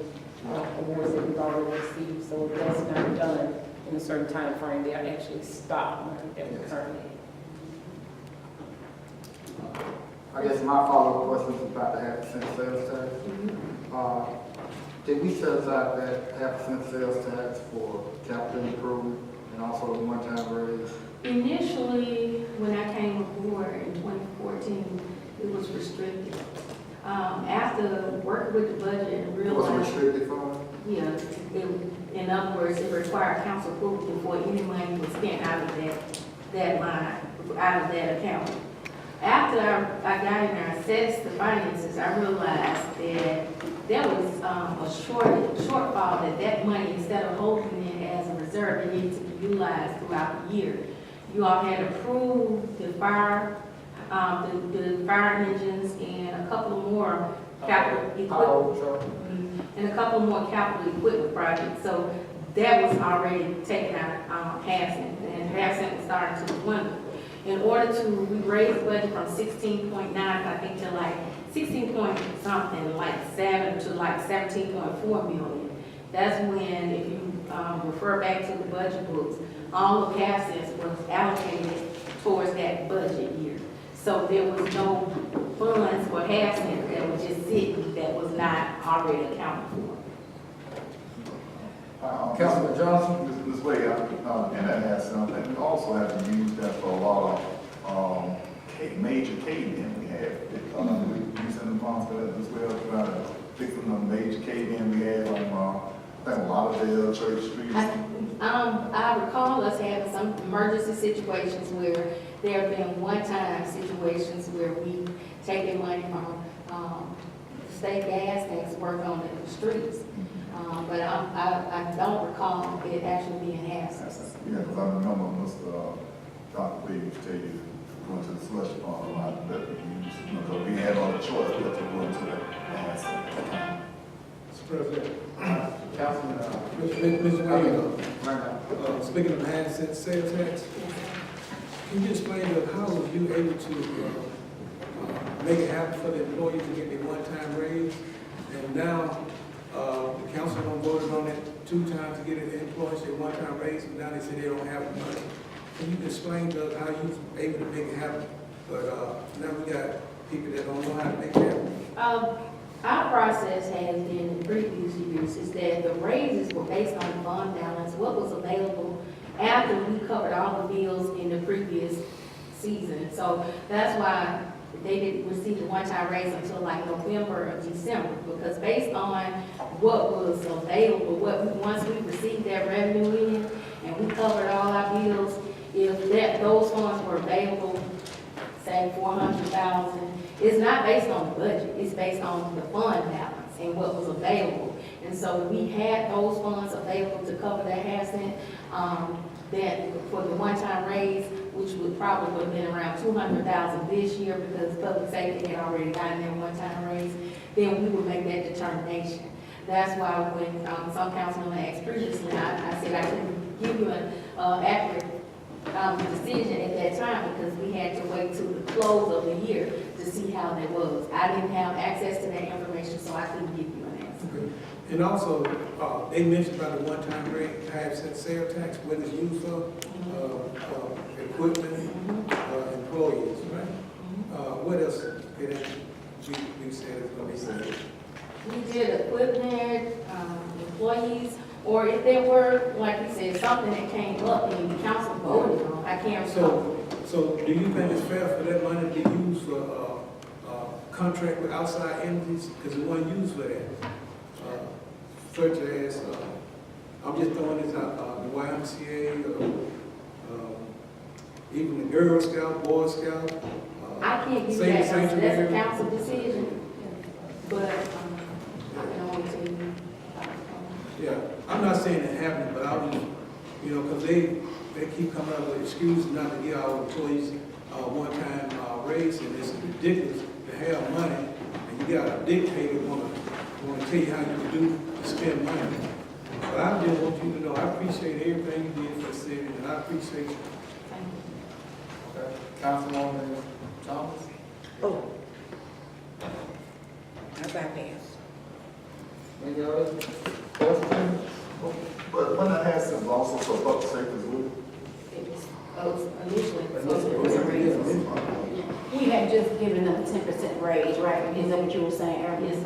awards that we've already received. So if that's not done in a certain time frame, they'll actually stop money that we're currently. I guess my follow-up question is about the 0.5% sales tax. Did we set aside that 0.5% sales tax for capital improvement and also a one-time raise? Initially, when I came aboard in 2014, it was restricted. After working with the budget and It was a realizing, restricted fund? yeah, in other words, it required council approval before any money was spent out of that line, out of that account. After I got in there and assessed the finances, I realized that there was a shortfall, that money, instead of holding it as a reserve, it needed to be utilized throughout the year. You all had approved the fire engines and a couple more capital equipment. And a couple more capital equipment projects. So that was already taken out, $0.5, and $0.5 was starting to dwindle. In order to, we raised the budget from 16.9, I think, to like 16 point something, like 7 to like 17.4 million. That's when, if you refer back to the budget books, all of $0.5 was allocated towards that budget year. So there was no funds for $0.5 that was just sitting, that was not already accounted for. Councilman Johnson? This way, and that has something, we also have to use that for a lot of major KVN we have. We using the funds for that as well, trying to fix the major KVN we have on, I think, a lot of the Church Street. I recall us having some emergency situations where there have been one-time situations where we taken money from state gas tax to work on the streets. But I don't recall it actually being hazardous. Yeah, because I remember Dr. Wade used to tell you going to the slush fund a lot, that we used, because we had no choice but to go into the asset. Mr. President. Councilman, Mr. Wade, speaking of 0.5 sales tax, can you explain to us how was you able to make it happen for the employees to get their one-time raise. And now, the council done voted on it 2 times to get the employees their one-time raise, and now they say they don't have the money. Can you explain to us how you was able to make it happen? But, now we got people that don't know how to make it happen. Our process has been in previous years is that the raises were based on the fund balance, what was available after we covered all the bills in the previous season. So that's why they didn't receive the one-time raise until like November or December, because based on what was available, once we received that revenue in and we covered all our bills, if those funds were available, say 400,000, it's not based on the budget, it's based on the fund balance and what was available. And so we had those funds available to cover that half-cent, that for the one-time raise, which would probably have been around 200,000 this year because public safety had already gotten their one-time raise, then we would make that determination. That's why when some councilmen asked previously, I said I couldn't give you an accurate decision at that time because we had to wait till the close of the year to see how that was. I didn't have access to that information, so I couldn't give you an answer. Okay. And also, they mentioned about the one-time rate, half-cent sales tax, what it's used for, equipment, employees, right? What else did we said it's going to be? We did equipment, employees, or if there were, like you said, something that came up and the council voted on, I can't recall. So do you think it's fair for that money to be used for contract with outside entities? Because it wasn't used for that. Such as, I'm just throwing this out, the YMCA, even the Girl Scout, Boy Scout. I can't give you that, that's a council decision, but I can only tell you. Yeah, I'm not saying it happened, but I was, because they keep coming up with excuses not to give our employees one-time raise, and it's ridiculous to have money, and you got a dictator want to tell you how you do spend money. But I just want you to know, I appreciate everything you did for the city, and I appreciate you. Okay. Councilwoman Thomas? Oh. How about that? Any other questions? But when I had some also for public safety as well. It was initially. We had just given them a 10% raise, right? Is that what you were saying earlier? Yes.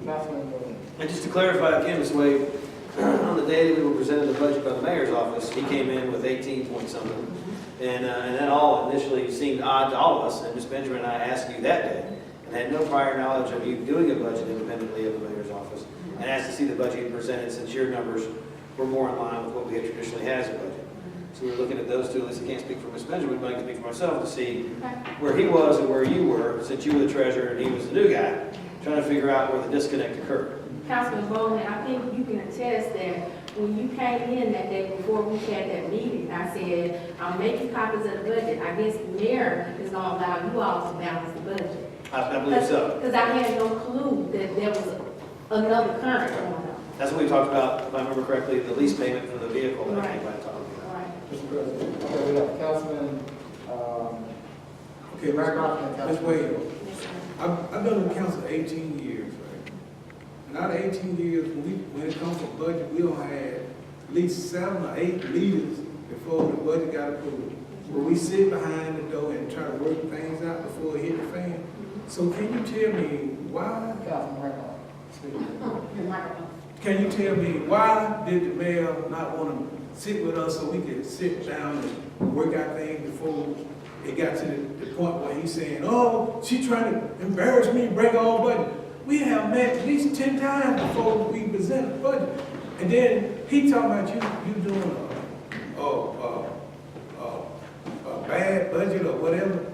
Councilman, And just to clarify again, Ms. Wade, on the day that we were presented the budget by the mayor's office, he came in with 18 point something. And that all initially seemed odd to all of us. And Ms. Benjamin and I asked you that day, and had no prior knowledge of you doing a budget independently of the mayor's office, and asked to see the budget you presented since your numbers were more in line with what we had traditionally had as a budget. So we were looking at those two, at least I can't speak for Ms. Benjamin, but I can speak for myself to see where he was and where you were, since you were the treasurer and he was the new guy, trying to figure out where the disconnect occurred. Councilman Bowman, I think you can attest that when you came in that day before we had that meeting, I said, I'm making copies of the budget. I guess the mayor is going to allow you all to balance the budget. I believe so. Because I had no clue that there was another current going on. That's what we talked about, if I remember correctly, the lease payment for the vehicle that I came by talking about. Right. Mr. President, okay, we have Councilman, Okay, Randolph and Ms. Councilman. Wade, Yes, sir. I've been in council 18 years, right? And out of 18 years, when it comes to budget, we don't have at least 7 or 8 meetings before the budget got approved. Where we sit behind the door and try to work things out before it hit the fan. So can you tell me why? Councilman Randolph, speak. Your microphone. Can you tell me why did the mayor not want to sit with us so we could sit down and work out things before it got to the point where he's saying, oh, she trying to embarrass me, break all budget. We have met at least 10 times before we present a budget. And then he talking about you doing a bad budget or whatever.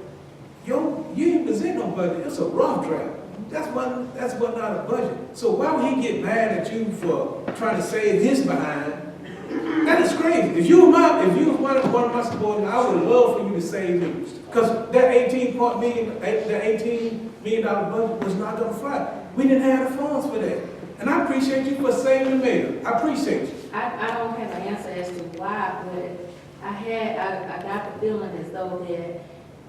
Yo, you ain't present no budget. It's a rough draft. That's what not a budget. So why would he get mad at you for trying to save his behind? That is crazy. If you was one of my subordinates, I would love for you to save me. Because that $18 million budget was not gonna fly. We didn't have the funds for that. And I appreciate you for saving the mayor. I appreciate you. I don't have an answer as to why, but I got the feeling as though that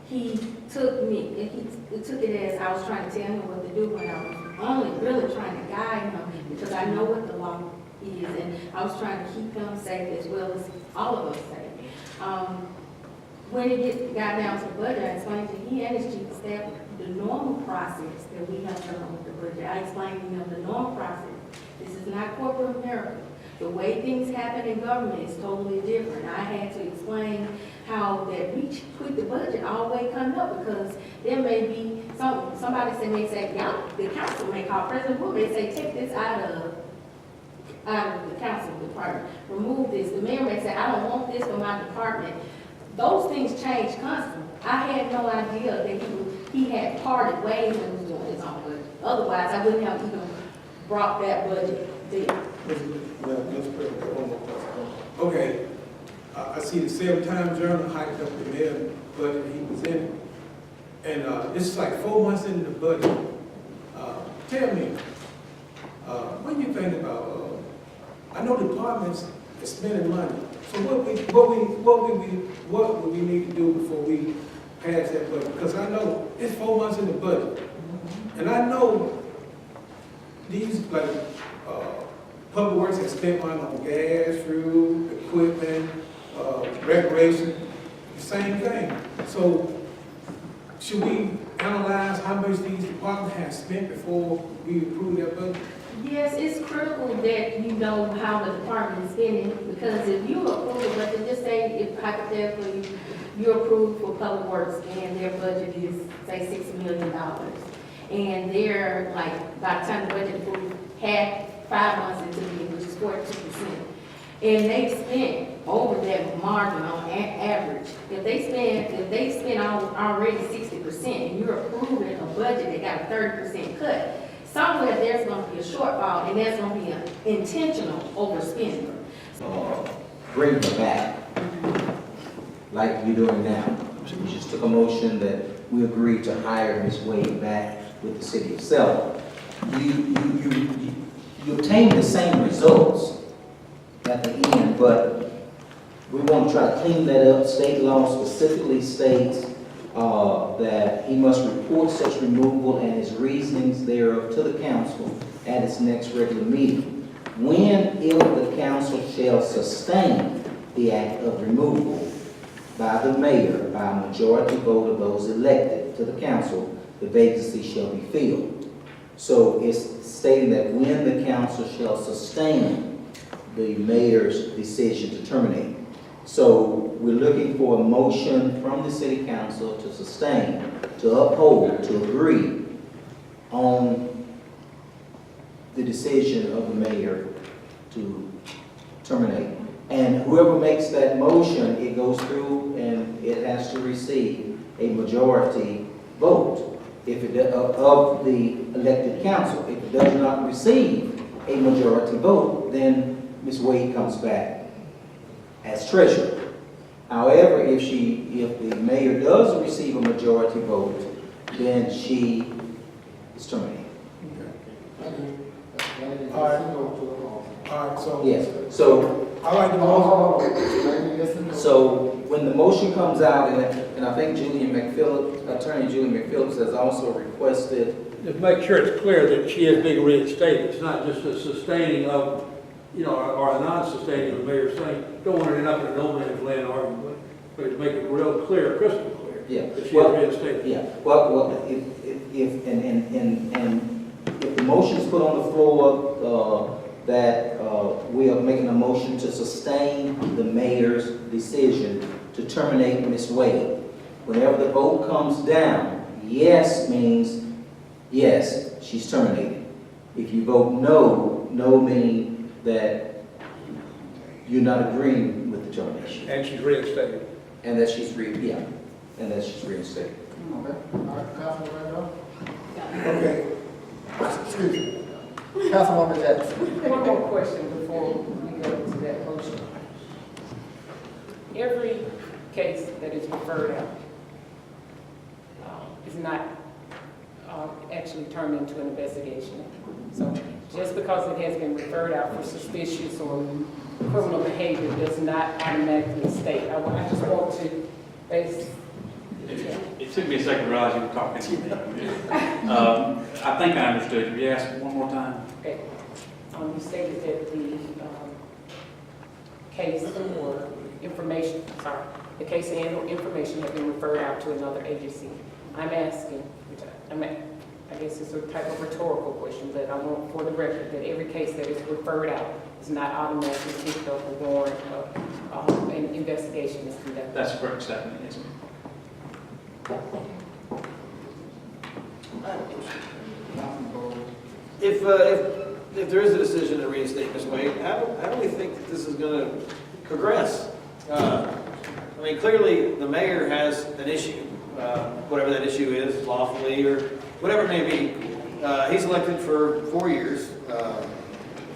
he took it as I was trying to tell him what to do, when I was only really trying to guide him, because I know what the law is, and I was trying to keep him safe as well as all of us safe. When it got down to the budget, I explained to he and his chief of staff the normal process that we have done with the budget. I explained to him the normal process. This is not corporate America. The way things happen in government is totally different. I had to explain how that we tweak the budget all the way coming up, because there may be somebody may say, y'all, the council may call President Wood, they say, take this out of the council department, remove this. The mayor may say, I don't want this for my department. Those things change constantly. I had no idea that he had parted ways and was doing his own budget. Otherwise, I wouldn't have even brought that budget there. Mr. President, one more question. Okay, I see the 7 Times Journal hyped up the mayor budget he was in, and it's like 4 months into the budget. Tell me, what do you think about? I know departments are spending money. So what would we need to do before we pass that budget? Because I know it's 4 months in the budget, and I know these public works have spent money on gas, fuel, equipment, recreation, the same thing. So should we analyze how much these departments have spent before we approve their budget? Yes, it's critical that you know how the department is spending, because if you approve a budget, just say if hypothetically you approve for public works and their budget is, say, $6 million, and they're like, by the time the budget approved, had 5 months into the year, which is 42%, and they spent over that margin on average. If they spend already 60%, and you're approving a budget that got a 30% cut, somewhere there's going to be a shortfall, and there's going to be an intentional overspending. Bring her back, like you're doing now. We just took a motion that we agreed to hire Ms. Wade back with the city of Selma. You obtain the same results at the end, but we want to try to clean that up. State law specifically states that he must report such removal and his reasonings thereof to the council at its next regular meeting. When, if the council shall sustain the act of removal by the mayor by a majority vote of those elected to the council, the vacancy shall be filled. So it's stating that when the council shall sustain the mayor's decision to terminate. So we're looking for a motion from the city council to sustain, to uphold, to agree on the decision of the mayor to terminate. And whoever makes that motion, it goes through and it has to receive a majority vote of the elected council. If it does not receive a majority vote, then Ms. Wade comes back as treasurer. However, if the mayor does receive a majority vote, then she is terminated. All right, so. Yes, so. I like the motion. So when the motion comes out, and I think Attorney Julian McPhillips has also requested. Just make sure it's clear that she is being reinstated. It's not just a sustaining of, or a non-sustaining of the mayor's saying, don't want to end up in a no man's land argument, but to make it real clear, crystal clear, that she is reinstated. Yeah, well, if the motion is put on the floor that we are making a motion to sustain the mayor's decision to terminate Ms. Wade. Whenever the vote comes down, yes means yes, she's terminated. If you vote no, no meaning that you're not agreeing with the termination. And she's reinstated. And that she's reinstated. Okay, all right, Councilman Randolph? Okay. Excuse me. Councilwoman Jackson. One more question before we go into that motion. Every case that is referred out is not actually turned into an investigation. So just because it has been referred out for suspicious or criminal behavior does not automatically state. I just want to base It took me a second to realize you were talking to me. I think I understood. Could you ask one more time? Okay. You stated that the case or information, the case and information have been referred out to another agency. I'm asking, I guess it's a type of rhetorical question, but I want for the record that every case that is referred out is not automatically picked up or warrant an investigation is conducted. That's a correct statement, yes, ma'am. If there is a decision to reinstate Ms. Wade, how do we think that this is going to progress? I mean, clearly, the mayor has an issue, whatever that issue is, lawfully or whatever it may be. He's elected for 4 years,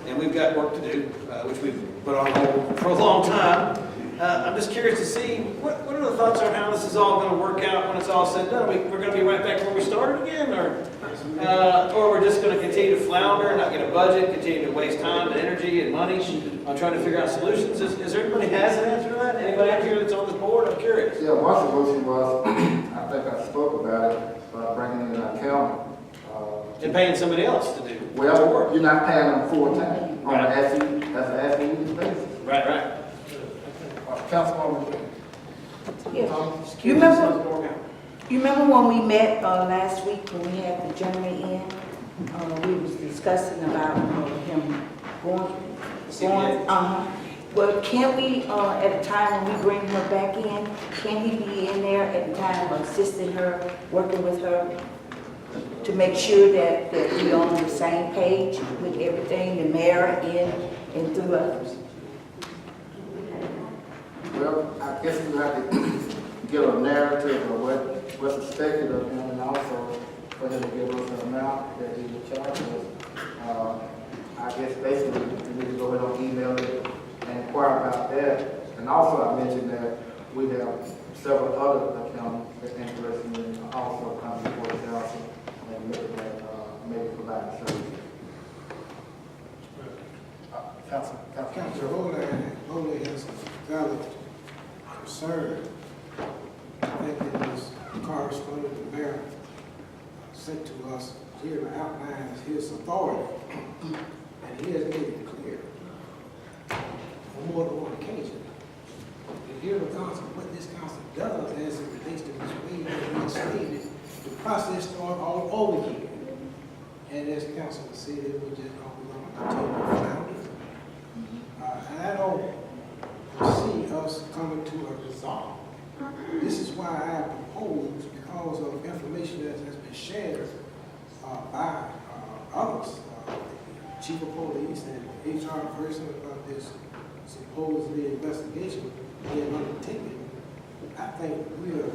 and we've got work to do, which we've put on hold for a long time. I'm just curious to see, what are the thoughts on how this is all going to work out when it's all said and done? We're going to be right back where we started again, or we're just going to continue to flounder, not get a budget, continue to waste time and energy and money on trying to figure out solutions? Is there anybody has an answer to that? Anybody out here that's on this board? I'm curious. Yeah, one solution was, I think I spoke about it, bringing in an accountant. And paying somebody else to do the Well, work. you're not paying them full time on Right. an as-needed basis. Right. Councilwoman. You remember when we met last week when we had the gentleman in? We was discussing about him going. Well, can we, at the time when we bring her back in, can he be in there at the time assisting her, working with her to make sure that we're on the same page with everything, the mayor and through others? Well, I guess we have to get a narrative of what's expected of him, and also for him to give us an amount that he would charge us. I guess basically we need to go ahead and email it and inquire about that. And also I mentioned that we have several other accountants that are interested in also coming before the council and looking at maybe providing services. Councilor Rowland has a valid concern. I think it was correspondent the mayor sent to us here outlines his authority, and he has made it clear on more than one occasion. To hear the council, what this council does as it relates to Ms. Wade and reinstated, the process starts all over again. And as council said, it was just going to continue to flounder. And I don't see us coming to a resolve. This is why I propose, because of information that has been shared by others, chief of police and HR person about this supposedly investigation being undertaken. I think we are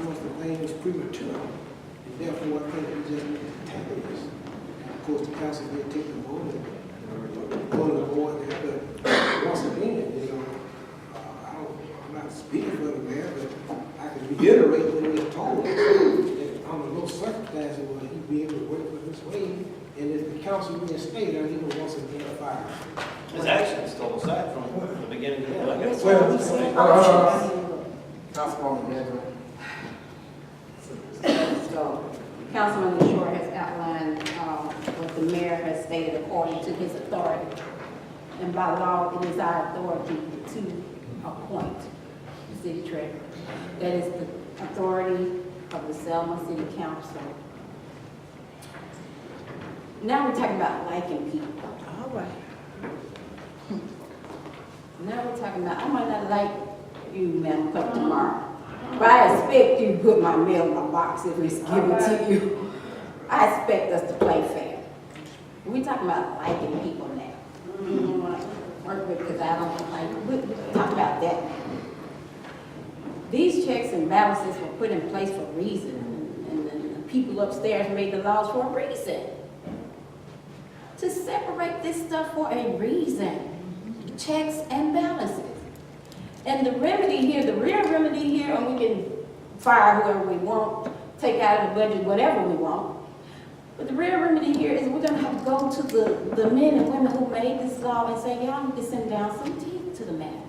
once the thing is premature, and therefore I think we just need to tackle this. And of course, the council did take the vote and go to the board there, but once again, I'm not speaking for the mayor, but I can reiterate what he told us. That under no circumstances will he be able to work with this way, and if the council reinstated her, he will once again fire. His actions told us that from the beginning to the end. Councilwoman Benjamin. So, Councilman LaShore has outlined what the mayor has stated according to his authority. And by law, it is our authority to appoint the city treasurer. That is the authority of the Selma City Council. Now we're talking about liking people. All right. Now we're talking about, I might not like you, Madam Clerk, tomorrow, but I expect you to put my mail in my box if it's given to you. I expect us to play fair. We're talking about liking people now. You don't want to work with because I don't like, we're talking about that. These checks and balances were put in place for a reason, and the people upstairs made the laws for a reason. To separate this stuff for a reason. Checks and balances. And the remedy here, the real remedy here, and we can fire whoever we want, take out of the budget whatever we want. But the real remedy here is we're going to have to go to the men and women who made this law and say, y'all need to send down some teeth to the matter.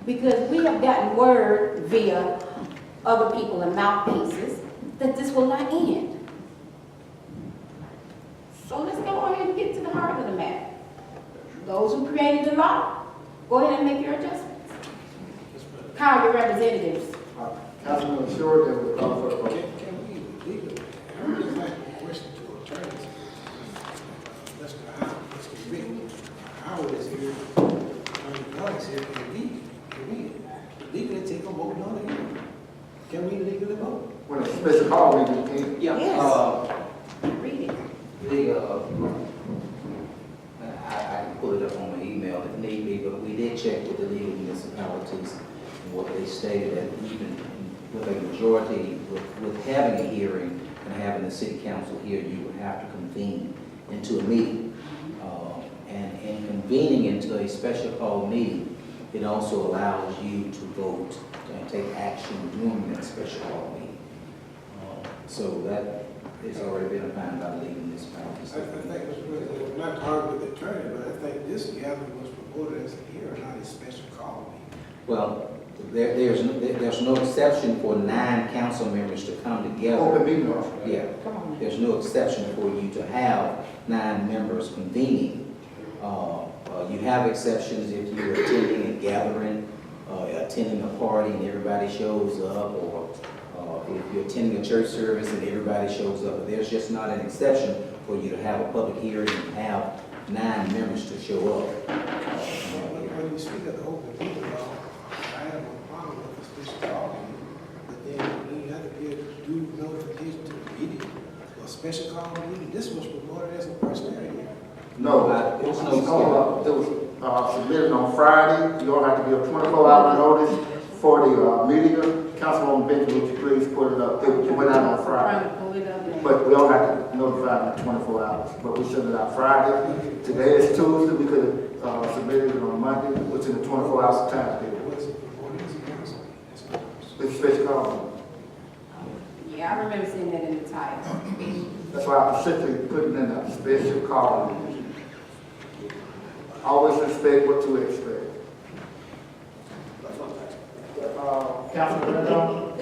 Because we have gotten word via other people and mouthpieces, that this will not end. So let's go ahead and get to the heart of the matter. Those who created the law, go ahead and make your adjustments. Call your representatives. Councilman Short, that will call for the vote. Can we legally, I would just like a question to attorneys. Mr. Rick, Howard is here, God is here, can we legally take a vote on it here? Can we legally vote? When a special call meeting, can Yeah, Read it. I can pull it up on my email if need be, but we did check with the legal municipalities and what they stated that even with a majority, with having a hearing and having the city council here, you would have to convene into a meeting. And in convening into a special call meeting, it also allows you to vote and take action during that special call meeting. So that has already been defined by the legal municipalities. I think, Mr. President, I'm not arguing with the attorney, but I think this gathering was reported as a hearing, not a special call meeting. Well, there's no exception for 9 council members to come together. open meeting law. Yeah, there's no exception for you to have 9 members convening. You have exceptions if you're attending a gathering, attending a party and everybody shows up, or if you're attending a church service and everybody shows up. But there's just not an exception for you to have a public hearing and have 9 members to show up. When you speak of the open meeting law, I have no problem with the special call meeting, but then you have to give due notification to the meeting. A special call meeting, this was promoted as a personnel hearing. No, It was it was submitted on Friday. You all have to give a 24-hour notice for the media. Councilwoman Benton, would you please put it up? It went out on Friday. But we all have to notify them in 24 hours. But we sent it out Friday. Today is Tuesday. We could have submitted it on Monday, which is a 24-hour time period. Was it promoted as a council meeting? It's special call. Yeah, I remember seeing that in the title. That's why I specifically put it in a special call. Always expect what to expect. Councilman Randolph?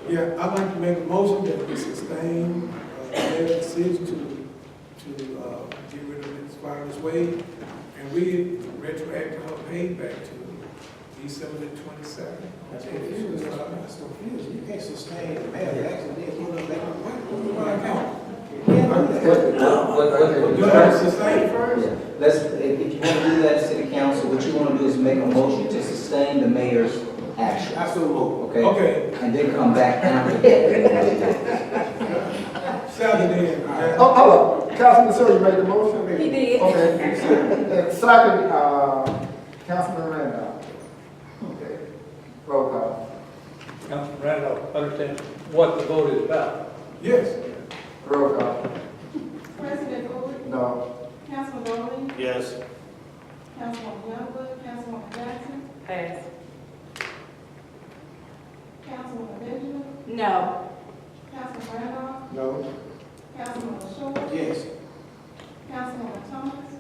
Yeah, I'd like to make a motion that we sustain their decision to get rid of Ms. Ms. Wade, and we retroact her pay back to December the 22nd. That's confused. You can't sustain the mayor action, then put her back on work. You have to sustain first? Yeah. If you want to do that, city council, what you want to do is make a motion to sustain the mayor's action. Absolutely. Okay? And then come back after that. Saturday. Oh, hold on. Councilman Sir, you made the motion? He did. Okay. Second, Councilman Randolph. Okay. Roll call. Councilman Randolph, understand what the vote is about. Yes. Roll call. President Bowie, No. Councilman Rowley, Yes. Councilman Youngblood, Councilman Jackson, Pass. Councilman Benjamin, No. Councilman Randolph, No. Councilman Short, Yes. Councilman Thomas,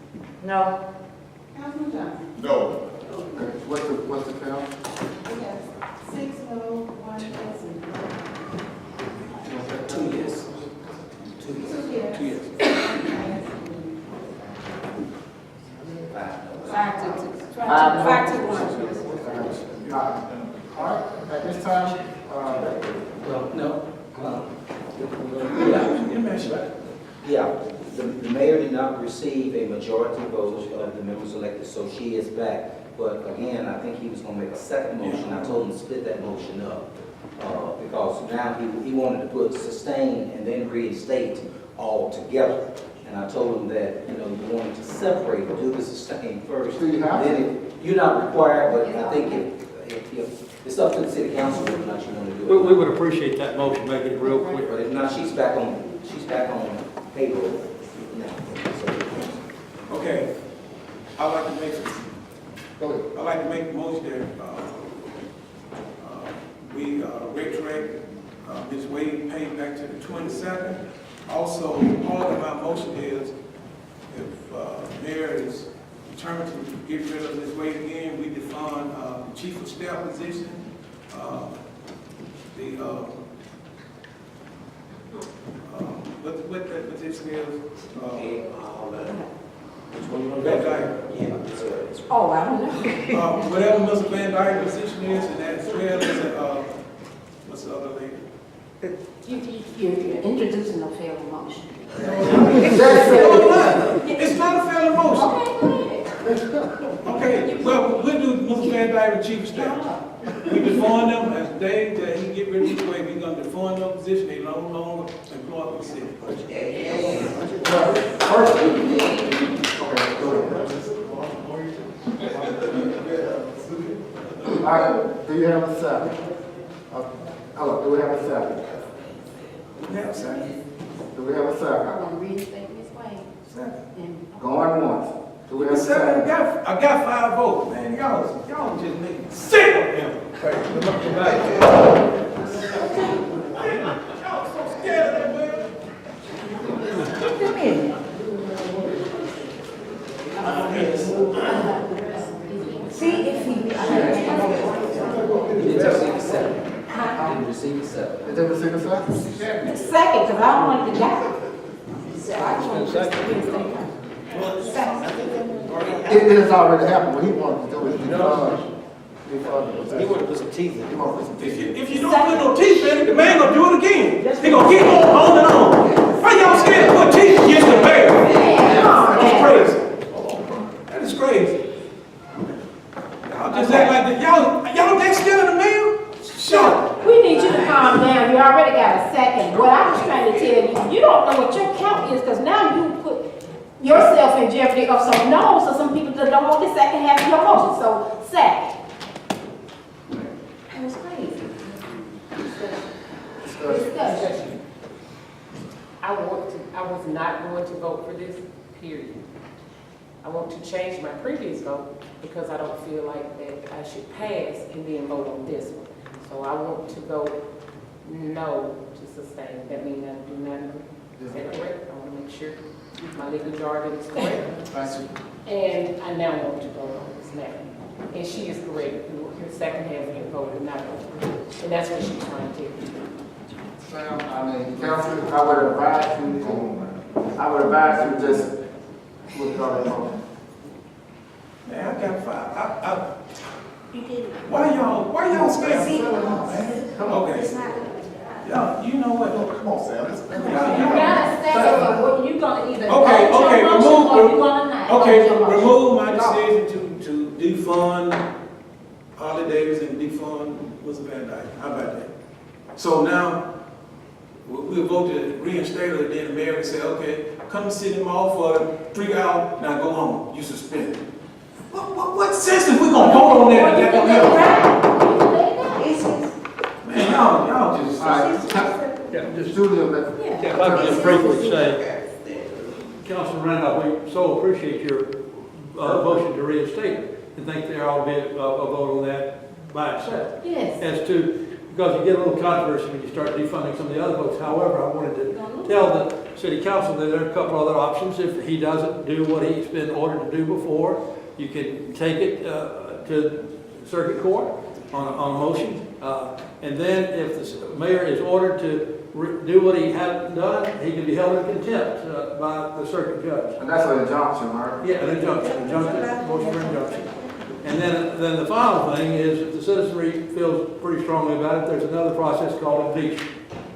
No. Councilman Johnson. No. Okay. What's the count? We have 6 no, 1 yes, and 2 years. 2 yes. 2 years. 5 to 1. All right. At this time, Well, no. Yeah, the mayor did not receive a majority vote of the members elected, so she is back. But again, I think he was gonna make a second motion. I told him to split that motion up. Because now he wanted to put sustain and then reinstate all together. And I told him that, you wanted to separate, do the sustain first. Do you have to? Then you're not required, but I think if it's up to the city council whether or not you want to do it. We would appreciate that motion, make it real quick. But if not, she's back on payroll now. Okay. I'd like to make go ahead. I'd like to make a motion that we retroact Ms. Wade pay back to the 22nd. Also, part of my motion is if mayor is determined to get rid of Ms. Wade again, we define chief of staff position what that position is, Which one you want Van to go? Dyke. Yeah. Oh, I don't know. Whatever Mr. Van Dyke's position is, and as well as, what's the other lady? You're introducing a failed motion. It's not a fair motion. Okay, go ahead. Okay, well, we'll do Mr. Van Dyke with chief of staff. We defund them as Dave, that he get rid of his way, we gonna defund them position, they no longer employed with the city. First, okay, go ahead. All right, do you have a second? Hello, do we have a second? We have a second. Do we have a I second? want to reinstate Ms. Wade. Second. And Going once. Do we have a Second, second? I got 5 votes, man, y'all just make me sick of him. Y'all so scared of that man. Come in. See if he. You didn't receive a second. You didn't receive a second. Did they receive a second? Second, because I don't want to die. So I just want to reinstate her. It has already happened. What he wanted to do is defund. He wanted to put some teeth in He it. wanted to put some If you don't put no teeth in it, the man gonna do it again. He gonna keep on and on. Why y'all scared to put teeth against the bear? That's crazy. That is crazy. Y'all just act like that. Y'all that scared of the mayor? Sure. We need you to calm down. You already got a second. What I was trying to tell you, you don't know what your count is, because now you put yourself in jeopardy of some no's, so some people that don't want the second half of your motion. So, second. That was crazy. Discussion. I was not going to vote for this, period. I want to change my previous vote because I don't feel like that I should pass and then vote on this one. So I want to vote no to sustain. That means I do not agree. Is that correct? I want to make sure my legal jargon is correct. And I now want to vote on this matter. And she is correct. Her second half of the vote is not over. And that's what she's trying to do. Sam, I mean, council, I would advise you just withdraw that motion. Man, I got 5. you didn't. Why y'all scared? Okay. Y'all, you know what? Come on, Sam. You gotta say so. What you gonna either Okay, vote okay, your motion or you gonna not Okay, vote your motion. remove my decision to defund Harley Davis and defund Mr. Van Dyke. How about that? So now, we'll vote to reinstate her, then the mayor will say, okay, come to city hall for 3 hours, now go home, you suspended. What sense if we gonna vote on that? You can let it go. Man, y'all just. All right, Just Julia, if I could just briefly say, Councilman Randolph, we so appreciate your motion to reinstate and think there ought to be a vote on that by itself. Yes. As to, because you get a little controversy when you start defunding some of the other votes. However, I wanted to tell the city council that there are a couple other options. If he doesn't do what he's been ordered to do before, you can take it to circuit court on a motion. And then if the mayor is ordered to do what he hasn't done, he can be held in contempt by the circuit judge. and that's an injunction, right? Yeah, an injunction, motion for injunction. And then the final thing is, if the citizenry feels pretty strongly about it, there's another process called impeachment.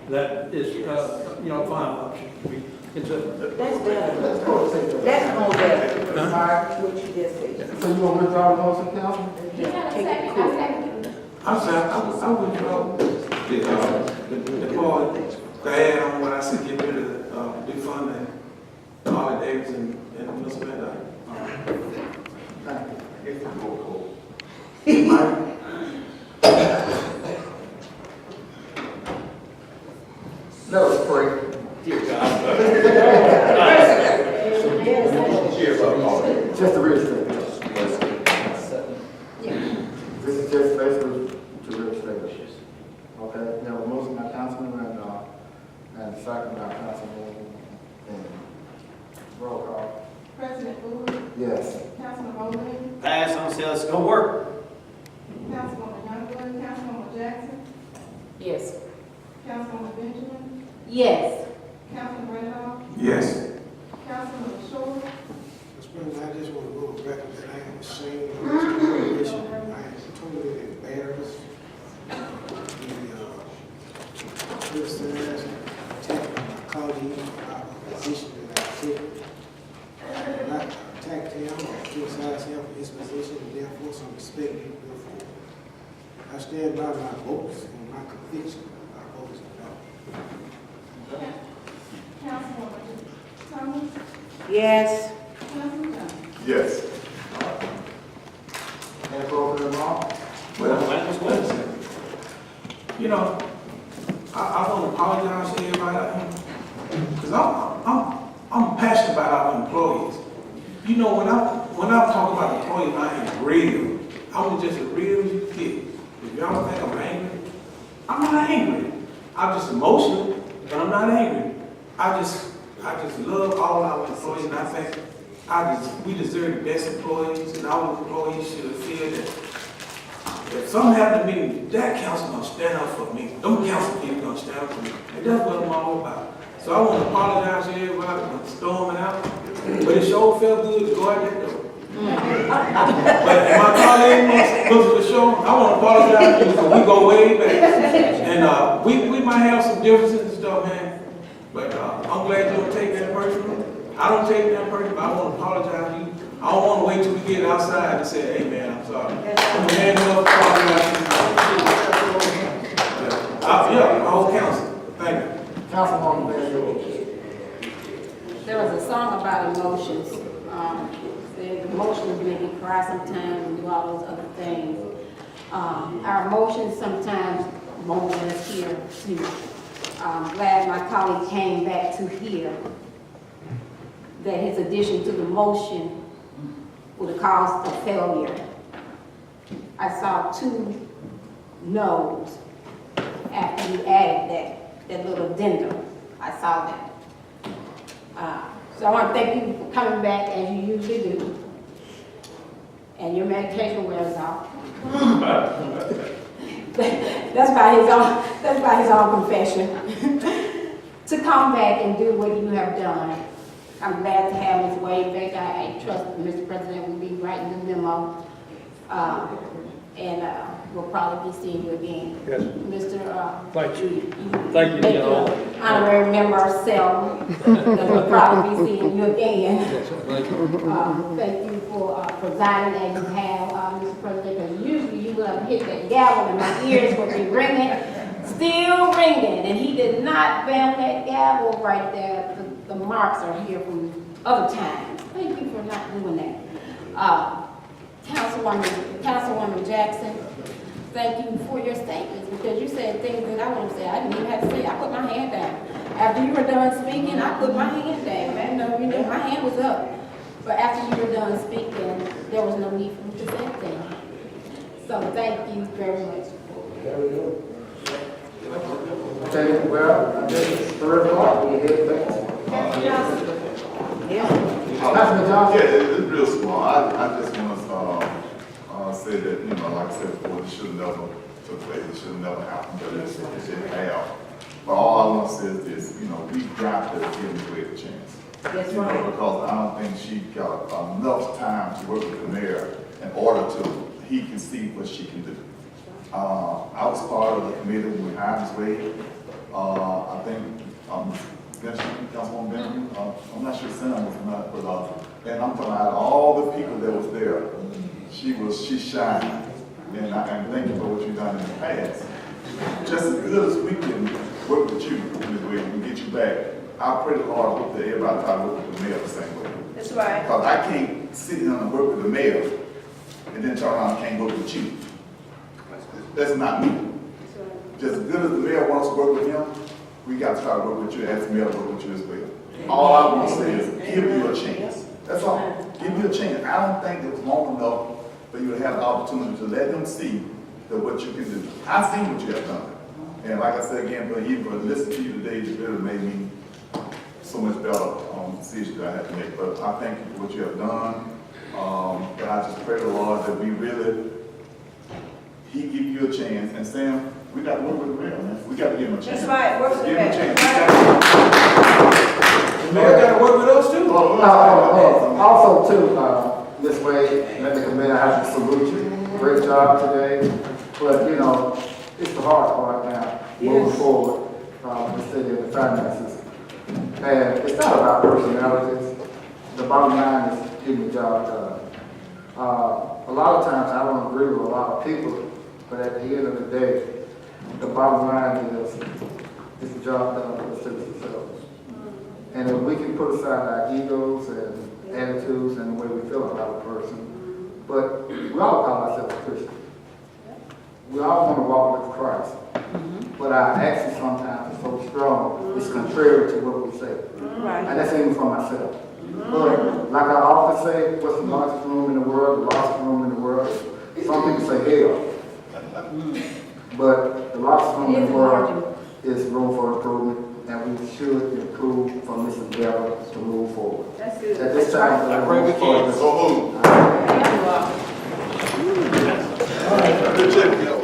That is, final option to be considered. That's better. That's more better. All right, what you just said. So you want to withdraw the motion, council? You got a second, I second. I'm sorry, I withdraw the board, to add on what I said, get rid of the defunding Harley Davis and Mr. Van Dyke. Thank you. Let us pray. Just a real statement. This is just basically to real statement. Okay, we have a motion by Councilman Randolph and a second by Councilman and roll call. President Bowie, Yes. Councilman Rowland, Pass on sale, it's gonna work. Councilwoman Youngblood, Councilwoman Jackson, Yes. Councilwoman Benjamin, Yes. Councilman Randolph, Yes. Councilman Short, Mr. President, I just want to go on record that I am ashamed of this organization. I am totally embarrassed. Criticized, attacked my colleague about the position that I took. I attacked him or criticized him for his position, and therefore some respect needs to be afforded. I stand by my votes and my conviction. My votes are no. Councilwoman Thomas, Yes. Councilman Jones. Yes. Any further remarks? Well, you know, I want to apologize to everybody out here, because I'm passionate about our employees. You know, when I talk about employees, I am real. I'm just as real as you can get. If y'all think I'm angry, I'm not angry. I'm just emotional, but I'm not angry. I just love all our employees, and I think we deserve the best employees, and our employees should feel that if something happened to me, that council gonna stand up for me. Them council people gonna stand up for me. And that's what I'm all about. So I want to apologize to everybody for storming out, but it sure felt good to go out that door. But if my colleague looks at the show, I want to apologize to you because we go way back. And we might have some differences and stuff, man. But I'm glad you don't take that personal. I don't take that personal, but I want to apologize to you. I don't want to wait till we get outside and say, hey man, I'm sorry. I'm man enough to apologize to you. Yeah, my whole council. Thank you. Councilwoman Benjamin. There was a song about emotions. The emotions make you cry sometimes and do all those other things. Our emotions sometimes won't let us hear too. I'm glad my colleague came back to hear that his addition to the motion would have caused a failure. I saw 2 no's after you added that little addendum. I saw that. So I want to thank you for coming back as you usually do. And your medication wears off. That's by his own confession. To come back and do what you have done. I'm glad to have Ms. Wade back. I trust that Mr. President will be writing the memo. And we'll probably be seeing you again. Yes. Mr. Thank you. Thank you. General. Honorary member Selma. We'll probably be seeing you again. Yes, thank you. Thank you for presiding as you have, Mr. President, because usually you would have hit that gavel and my ears would be ringing, still ringing, and he did not bam that gavel right there. The marks are here from other times. Thank you for not doing that. Councilwoman Jackson, thank you for your statements, because you said things that I wouldn't say. I didn't even have to say. I put my hand down. After you were done speaking, I put my hand down. Man, no, you know, my hand was up. But after you were done speaking, there was no need for me to say anything. So thank you very much. Okay, well, I guess the report, we head back. Yeah. Councilman Johnson. Yeah, it's real small. I just want to say that, you know, like I said before, it should never took place. It should never happen, but it did have. But all I want to say is this, you know, we got to give Ms. Wade a chance. That's You know, right. because I don't think she got enough time to work with the mayor in order to, he can see what she can do. I was part of the committee when we hired Ms. Wade. I think, Benjamin, Councilwoman Benjamin, I'm not sure Sam was not, but, and I'm talking about all the people that was there, she shined. And thank you for what you've done in the past. Just as good as we can work with you, Ms. Wade, and get you back, I pray the Lord, hope that everybody try to work with the mayor the same way. That's right. Because I can't sit down and work with the mayor and then turn around and can't work with you. That's not me. Just as good as the mayor wants to work with him, we got to try to work with you as the mayor work with you as well. All I want to say is give you a chance. That's all. Give you a chance. I don't think it was long enough for you to have the opportunity to let them see that what you can do. I've seen what you have done. And like I said again, but even listening to you today, it really made me so much better on the decision that I had to make. But I thank you for what you have done. But I just pray the Lord that we really, he give you a chance. And Sam, We got to work with the mayor, man. We got to give him a chance. That's right, work with the Give him a mayor. chance. The mayor got to work with us too. Also too, Ms. Wade, let me commend, I have to salute you. Great job today. But, you know, it's the hard part now, moving forward, the city and the finances. And it's not about personalities. The bottom line is getting the job done. A lot of times I don't agree with a lot of people, but at the end of the day, the bottom line is the job done for the citizens themselves. And if we can put aside our egos and attitudes and the way we feel about a person, but we all call ourselves Christians. We all want to walk with Christ. But our actions sometimes are so strong, it's contrary to what we say. Right. And that's even for myself. But like I often say, what's the largest room in the world? The largest room in the world. Some people say hell. But the largest room in the world is room for improvement, and we should improve from this endeavor to move forward. That's good. At this time, I pray we can. So move. Thank you all. Good check, yo.